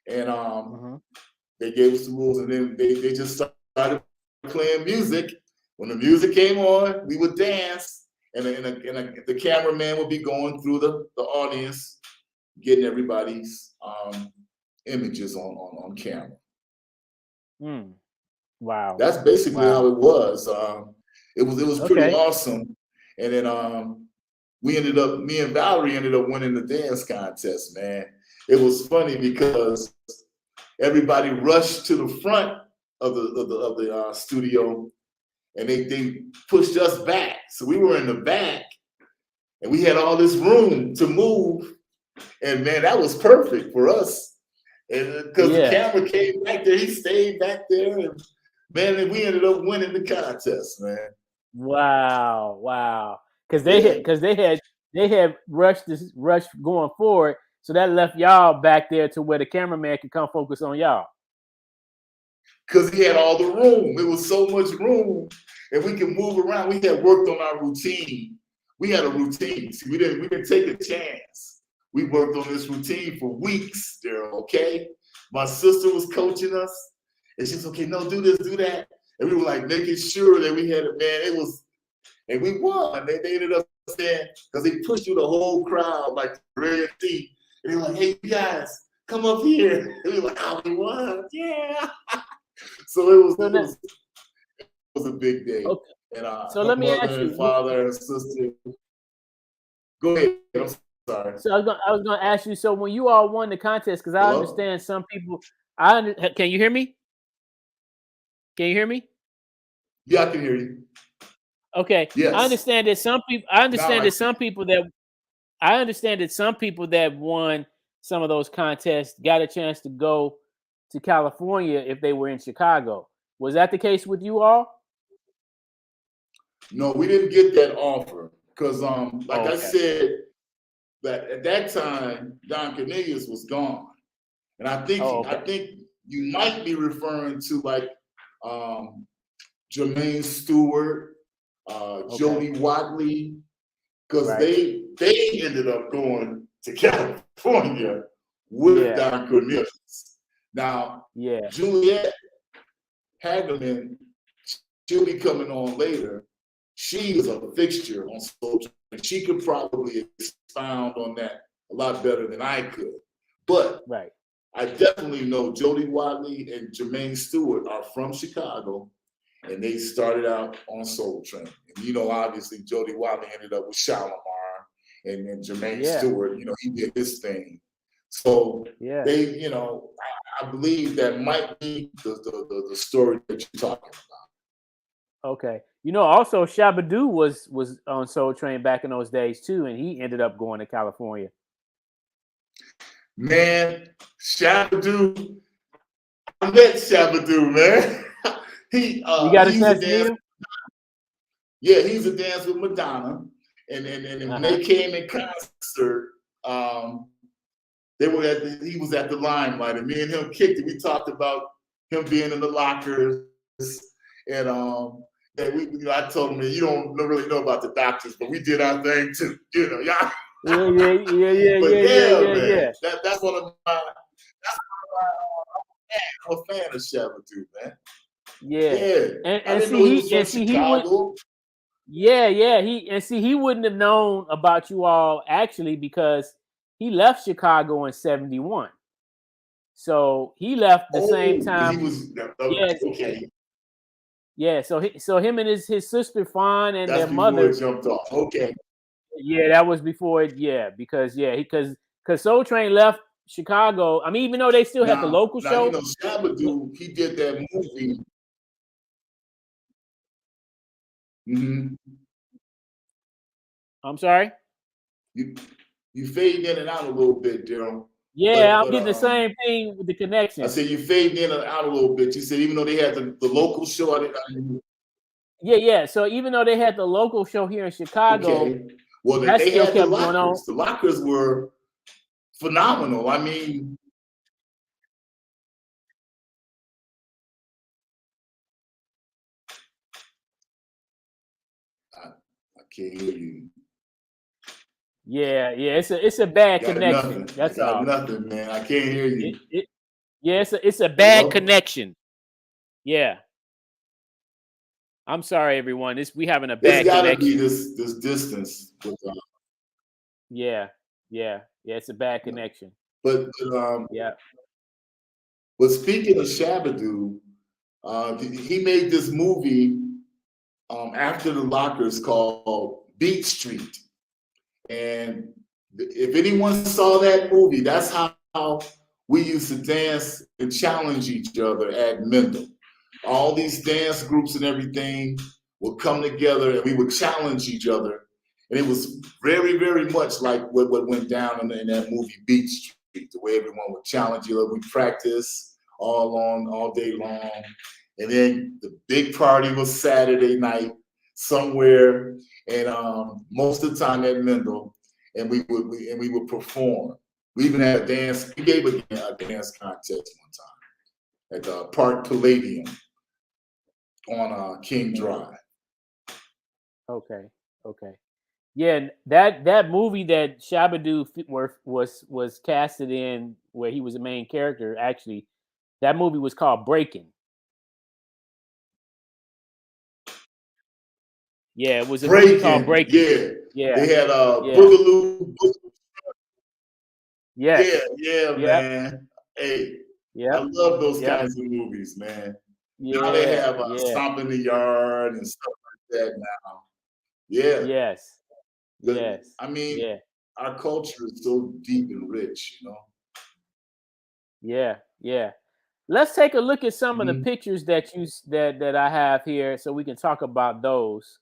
and Hmm. they gave us the rules, and then they just started playing music. When the music came on, we would dance, and the cameraman would be going through the audience, getting everybody's images on camera. Mm. Wow. That's basically how Wow. it was. It was pretty Okay. awesome, and then me and Valerie ended up winning the dance contest. Man, it was funny because everybody rushed to the front of the studio, and they pushed us back. So we were in the back, and we had all this room to move. And man, that was perfect for us. And because the Yeah. camera came back there, he stayed back there, and man, and we ended up winning the contest, man. Wow. Because Yeah, they had rushed going forward, so that left y'all back there to where the cameraman could come focus on y'all. because he had all the room. It was so much room, and we could move around. We had worked on our routine. We had a routine. See, we didn't take a chance. We worked on this routine for weeks, Daryl. Okay, my sister was coaching us, and she's okay. No, do this, do that, and we were like making sure that we had it. Man, it was, and we won. They ended up saying because they pushed through the whole crowd like the Red Sea, and they were like, "Hey, you guys, come up here." And we were like, "Oh, we won, yeah." So it was So it now, was it was a big day, okay. and So her let me ask mother you. and father and sister. Go ahead. I'm sorry. So I was gonna ask you. So when you all won the contest, because I Hello. understand some people. Can you hear me? Can you hear me? Yeah, I can hear you. Okay. I Yes. understand that some people. I Now understand I that can. some people that I understand that some people that won some of those contests got a chance to go to California if they were in Chicago. Was that the case with you all? No, we didn't get that offer because, like Oh, I okay. said, that at that time Don Cornelius was gone, and I Oh, think I okay. think you might be referring to like um, Jermaine Stewart, Okay. Jody Watley, because Right. they ended up going to California with Yeah. Don Cornelius. Now, Yeah. Juliet Hagerman, she'll be coming on later. She is a fixture on Soul Train. She could probably expound on that a lot better than I could. But Right. I definitely know Jody Watley and Jermaine Stewart are from Chicago, and they started out on Soul Train. And obviously Jody Watley ended up with Shalimar, and Jermaine Yeah. Stewart, he did his thing. So Yeah. I believe that might be the story that you're talking about. Okay. Also Shabba-Doo was on Soul Train back in those days too, and he ended up going to California. Man, Shabba-Doo, I met Shabba-Doo, man. he You got a he's a chance to meet dance. him? Yeah, he's a dance with Madonna, and when Uh-huh. they came in concert, he was at the Limelight, and me and him kicked it. We talked about him being in the lockers, and that I told him, man, you don't really know about the doctors, but we did our thing too, yeah. But yeah, man, Yeah. that's one of my. I'm a fan of Shabba-Doo, man. Yeah. Yeah, And I and didn't see know he was he from and see he would Chicago. yeah, he wouldn't have known about you all actually because he left Chicago in 71. So he left the same Oh, because he time. was Yes, okay. yeah. So him and his sister Fawn and their That's before mother, it jumped off. Okay, Yeah, that was before. Yeah, because Soul Train left Chicago. I mean, even though they still had the local Now you show. know Shabba-Doo, he did that movie. hmm I'm sorry. You you fade in and out a little bit, Daryl. Yeah, I'm getting the same thing with the I connection. said you fade in and out a little bit. You said even though they had the local show, Yeah. So even though they had the local show here in Chicago, okay. Well, that they still had the kept going on. lockers. The lockers were phenomenal. I mean, I can't hear you. Yeah. It's a bad Got connection. nothing. I That's got all. nothing, man. I can't hear you. Yeah, it's a bad Hello? connection. Yeah. I'm sorry, everyone. We having a It's bad got to be connection. this distance. Yeah. It's a bad connection. But Yeah. but speaking of Shabba-Doo, he made this movie after the lockers called Beat Street. And if anyone saw that movie, that's how we used to dance and challenge each other at Mendel. All these dance groups and everything would come together and we would challenge each other. And it was very, very much like what went down in that movie Beat Street, the way everyone would challenge each other. We practiced all day long. And then the big party was Saturday night somewhere, and most of the time at Mendel, and we would perform. We even had a dance. We gave a dance contest one time at the Park Palladium on King Drive. Okay. Yeah, that movie that Shabba-Doo was casted in, where he was the main character. Actually, that movie was called Breaking. Yeah, it was a movie called Breaking, Breaking. yeah. Yeah. They had Yeah. Boogaloo. Yes. Yeah, Yep. man. Hey, I Yep. love those Yep. kinds of movies, man. Now they Yeah. have Yeah. Stomp in the Yard and stuff like that now. Yeah. Yes. Yes. I mean, Yeah. our culture is so deep and rich, you know. Yeah. Let's take a look at some of the Mhm. pictures that I have here, so we can talk about those.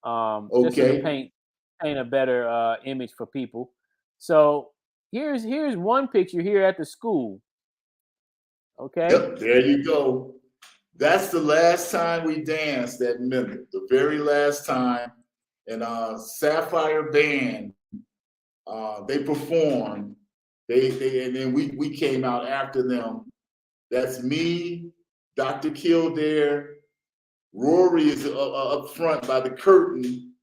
Just so to Okay. paint a better image for people. So here's one picture here at the school. Okay. Yep, there you go. That's the last time we danced at Mimic, the very last time. And Sapphire Band, they performed. They and then we came out after them. That's me, Dr. Kildare, Rory is up front by the curtain,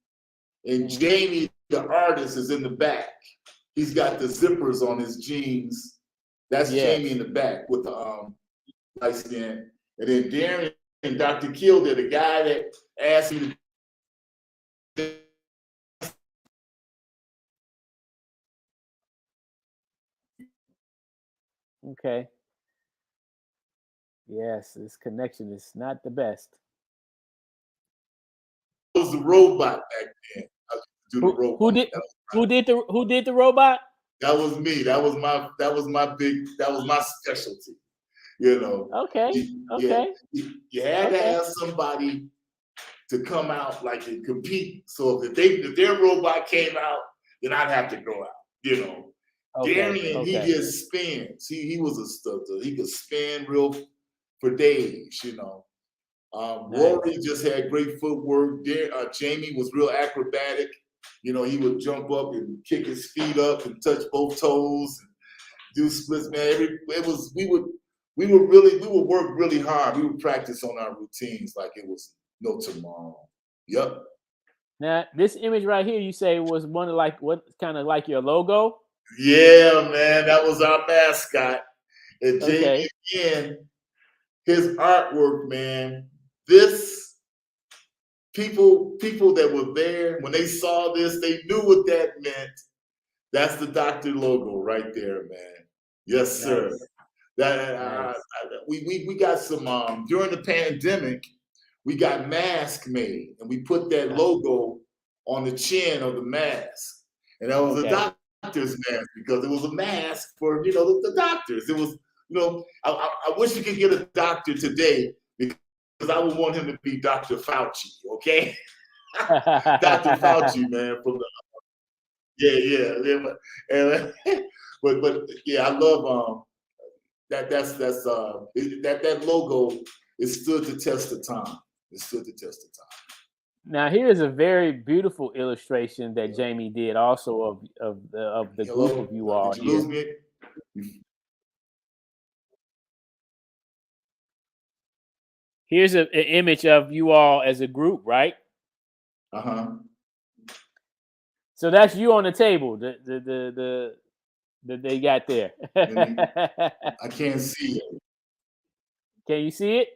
and Jamie, the artist, is in the back. He's got the zippers on his jeans. That's Jamie in the back with the light skin. And then Darren and Dr. Kildare, the guy that asked me to. Okay. Yes, this connection is not the best. Was the robot back then. I used to do the robot. Who did the robot? That was me. That was my specialty. You know. Okay. Yeah. You had to have somebody to come out like and compete. So if their robot came out, then I'd have to go out. You know. Darian, he just spins. He was a stutter. He could spin real for days, you know. Rory just had great footwork. Jamie was real acrobatic. You know, he would jump up and kick his feet up and touch both toes and do splits. Man, we would work really hard. We would practice on our routines like it was no tomorrow. Yep. Now, this image right here, you say was one of kind of like your logo? Yeah, man, that was our mascot. And Jamie again, his artwork, man. This people that were there when they saw this, they knew what that meant. That's the doctor logo right there, man. Yes, sir. That we got some during the pandemic. We got masks made, and we put that logo on the chin of the mask. And that was a doctor's mask because it was a mask for, the doctors. It was, I wish you could get a doctor today because I would want him to be Dr. Fauci, okay? Dr. Fauci, man, from the but yeah, I love that logo. It stood the test of time. It stood the test of time. Now here's a very beautiful illustration that Jamie did, also of the group of you all. Did you lose me? Here's an image of you all as a group, right? So that's you on the table. The they got there. I can't see it. Can you see it?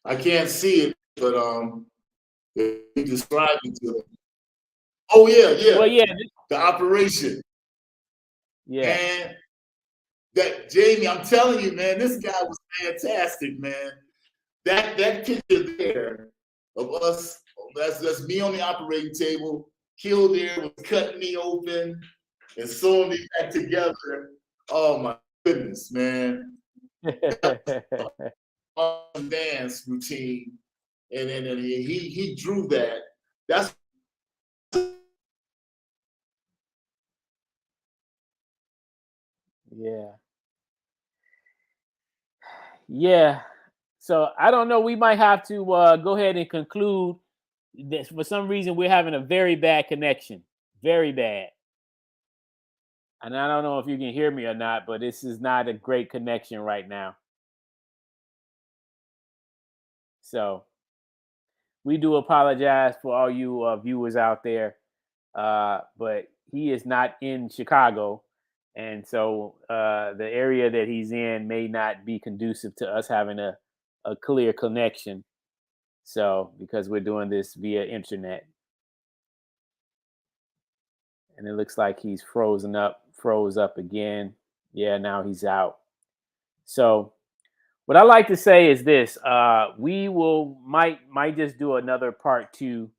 I can't see it, but he described it to me. Oh yeah. Well, yeah. The operation. Yeah. And that Jamie, I'm telling you, man, this guy was fantastic, man. That picture there of us, that's me on the operating table. Kildare was cutting me open and sewing me back together. Oh my goodness, man. Dance routine, and then he drew that. That's yeah. So I don't know. We might have to go ahead and conclude this. For some reason, we're having a very bad connection, very bad. And I don't know if you can hear me or not, but this is not a great connection right now. So we do apologize for all you viewers out there, but he is not in Chicago. And so the area that he's in may not be conducive to us having a clear connection. So because we're doing this via internet. And it looks like he's froze up again. Yeah, now he's out. So what I like to say is this: we might just do another part 2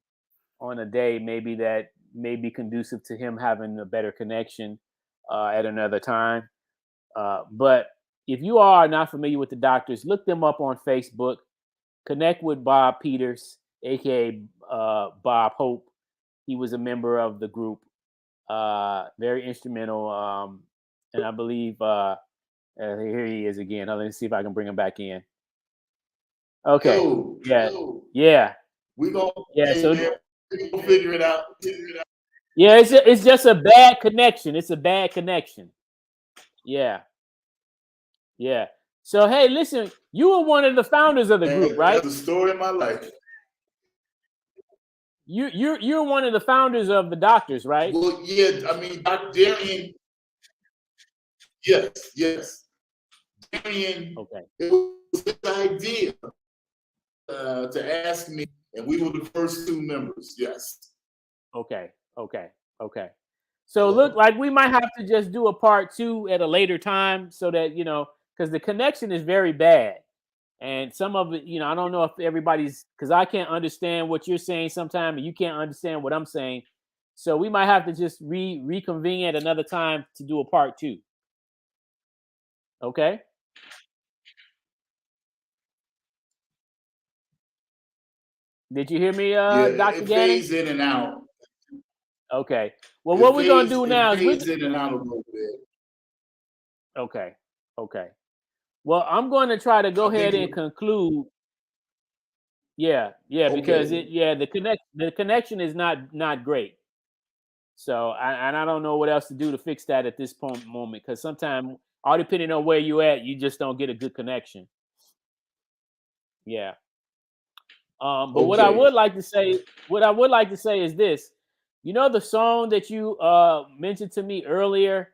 on a day, maybe that may be conducive to him having a better connection at another time. But if you are not familiar with the Doctors, look them up on Facebook. Connect with Bob Peters, aka Bob Hope. He was a member of the group, very instrumental, and I believe. Here he is again. Let me see if I can bring him back in. Okay. Yeah. We gonna figure it out. Yeah, it's just a bad connection. It's a bad connection. Yeah. So hey, listen, you were one of the founders of the group, right? That's the story of my life. You're one of the founders of the Doctors, right? Well, yeah. I mean, Dr. Darian. Yes. Darian. Okay. It was his idea to ask me, and we were the first 2 members. Yes. Okay. So look like we might have to just do a part 2 at a later time, so that because the connection is very bad, and some of it, I don't know if everybody's, because I can't understand what you're saying sometimes, and you can't understand what I'm saying. So we might have to just reconvene at another time to do a part 2. Okay. Did you hear me, Dr. Gannon? It fades in and out. Okay. Well, what we're gonna do now is fades in and out a little bit. Okay. Well, I'm going to try to go ahead and conclude. Yeah, because the connection is not great. So I don't know what else to do to fix that at this moment, because sometimes, all depending on where you at, you just don't get a good connection. Yeah. But what I would like to say is this: the song that you mentioned to me earlier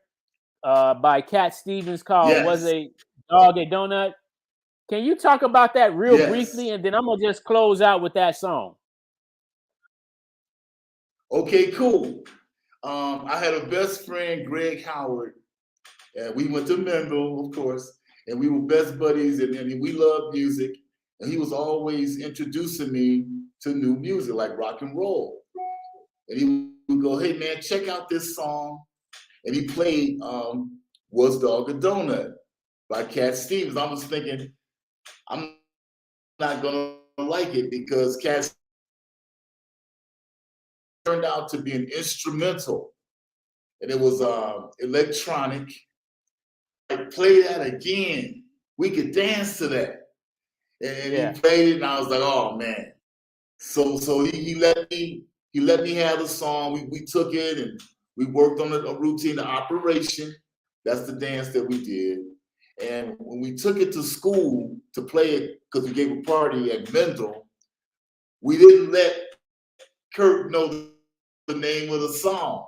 by Cat Stevens called "Was a Dog a Donut"? Can you talk about that real briefly, and then I'm gonna just close out with that song? Okay, cool. I had a best friend, Greg Howard. We went to Menlo, of course, and we were best buddies, and we loved music. And he was always introducing me to new music like rock and roll. And he would go, hey man, check out this song. And he played Was Dog a Donut by Cat Stevens. I was thinking, I'm not gonna like it because Cat turned out to be an instrumental. And it was electronic. Like, play that again. We could dance to that. And he played it, and I was like, oh man. So he let me have the song. We took it and we worked on a routine, the operation. That's the dance that we did. And when we took it to school to play it, because we gave a party at Mendel, we didn't let Kirk know the name of the song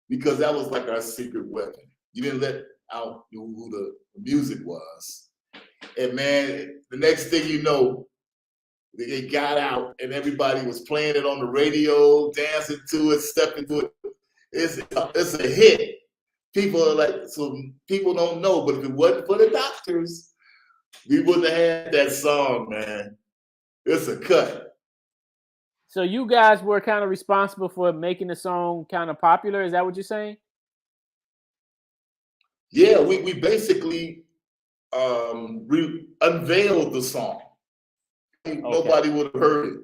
because that was like our secret weapon. You didn't let out who the music was. And man, the next thing you know, it got out and everybody was playing it on the radio, dancing to it, stepping to it. It's a hit. People are like, so people don't know, but if it wasn't for the doctors, we wouldn't have had that song, man. It's a cut. So you guys were kind of responsible for making the song kind of popular. Is that what you're saying? Yeah, we basically unveiled the song. Okay. Nobody would have heard it.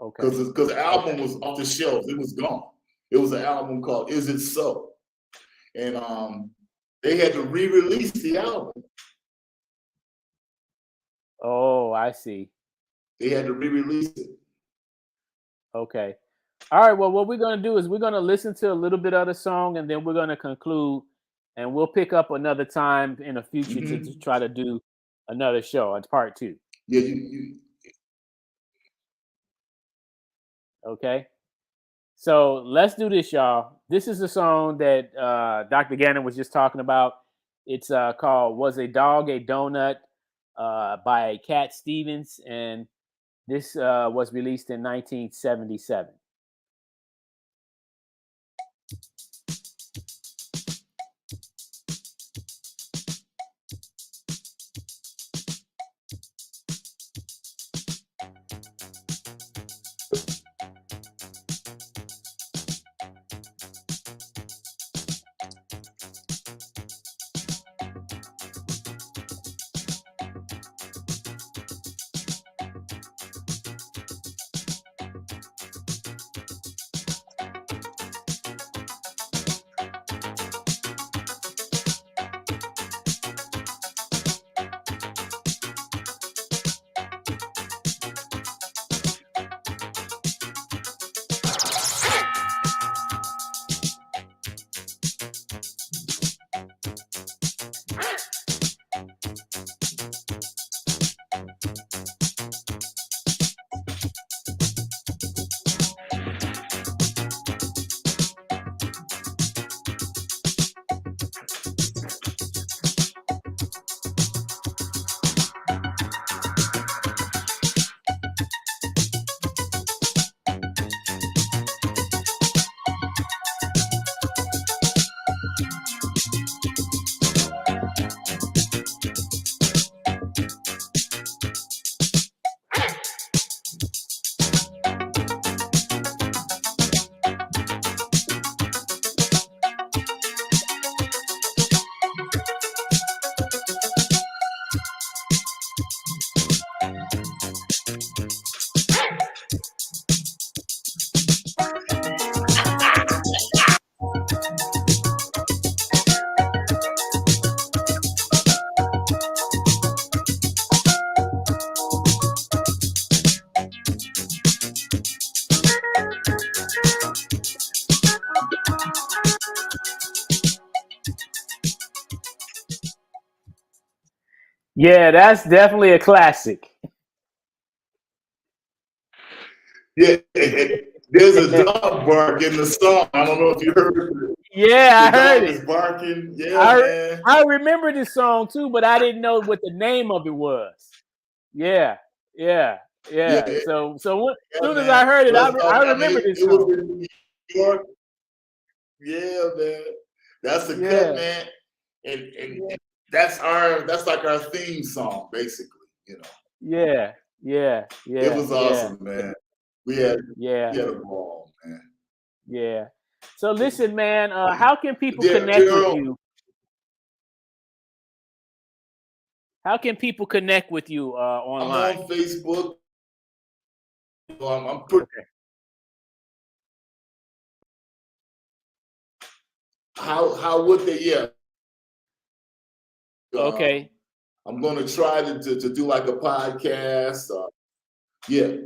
Okay. Because the album was off the shelves. It was gone. It was an album called Is It So? And they had to re-release the album. Oh, I see. They had to re-release it. Okay. All right. Well, what we're going to do is we're going to listen to a little bit of the song, and then we're going to conclude, and we'll pick up another time in the future to try to do another show. It's part 2. Yeah. Okay. So let's do this, y'all. This is the song that Dr. Gannon was just talking about. It's called Was a Dog a Donut by Cat Stevens, and this was released in 1977. Yeah, that's definitely a classic. Yeah, there's a dog bark in the song. I don't know if you heard it. Yeah, I heard it. Is barking. Yeah, man. I remember this song too, but I didn't know what the name of it was. Yeah. So as soon as I heard it, I remember this song. It was in New York. Yeah, man. That's the cut, man. And that's like our theme song, basically, you know. Yeah. Yeah. It was awesome, man. We had a ball, man. Yeah. So listen, man, how can people Yeah, connect with Gerald, you? How can people connect with you I'm online? on Facebook. I'm pretty. Okay. How would they? Yeah. Okay. I'm gonna try to do like a podcast. Yeah.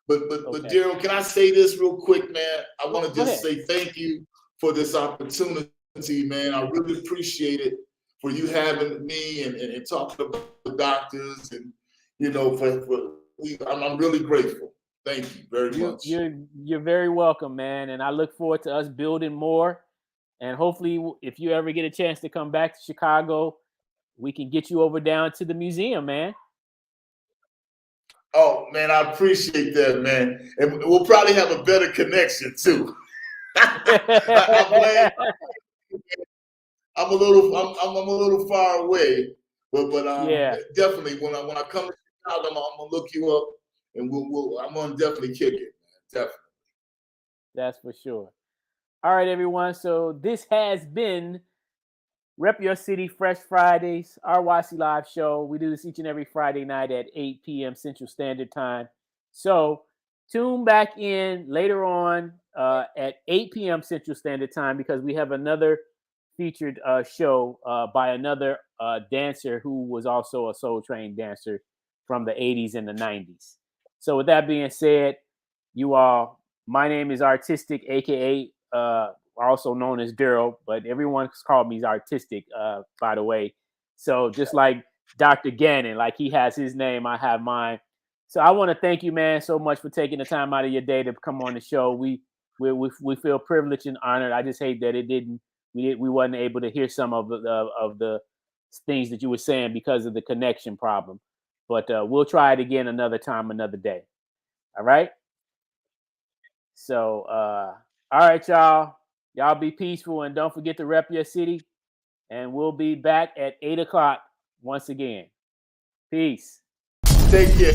But Okay. Daryl, can I say this real quick, man? I want to Go just ahead. say thank you for this opportunity, man. I really appreciate it for you having me and talking about the doctors and I'm really grateful. Thank you very much. You're very welcome, man, and I look forward to us building more. And hopefully, if you ever get a chance to come back to Chicago, we can get you over down to the museum, man. Oh man, I appreciate that, man. And we'll probably have a better connection too. I'm a little far away, but Yeah, definitely when I come to Chicago, I'm gonna look you up, and I'm gonna definitely kick it, man. Definitely. that's for sure. All right, everyone. So this has been Rep Your City Fresh Fridays, our YC Live show. We do this each and every Friday night at 8 p.m. Central Standard Time. So tune back in later on at 8 p.m. Central Standard Time because we have another featured show by another dancer who was also a Soul Train dancer from the 80s and the 90s. So with that being said, you all, my name is Artistic, aka also known as Daryl, but everyone's called me Artistic, by the way. So just like Dr. Gannon, like he has his name, I have mine. So I want to thank you, man, so much for taking the time out of your day to come on the show. We feel privileged and honored. I just hate that we wasn't able to hear some of the things that you were saying because of the connection problem. But we'll try it again another time, another day. All right. So all right, y'all. Y'all be peaceful and don't forget to rep your city. And we'll be back at 8 o'clock once again. Peace. Take care.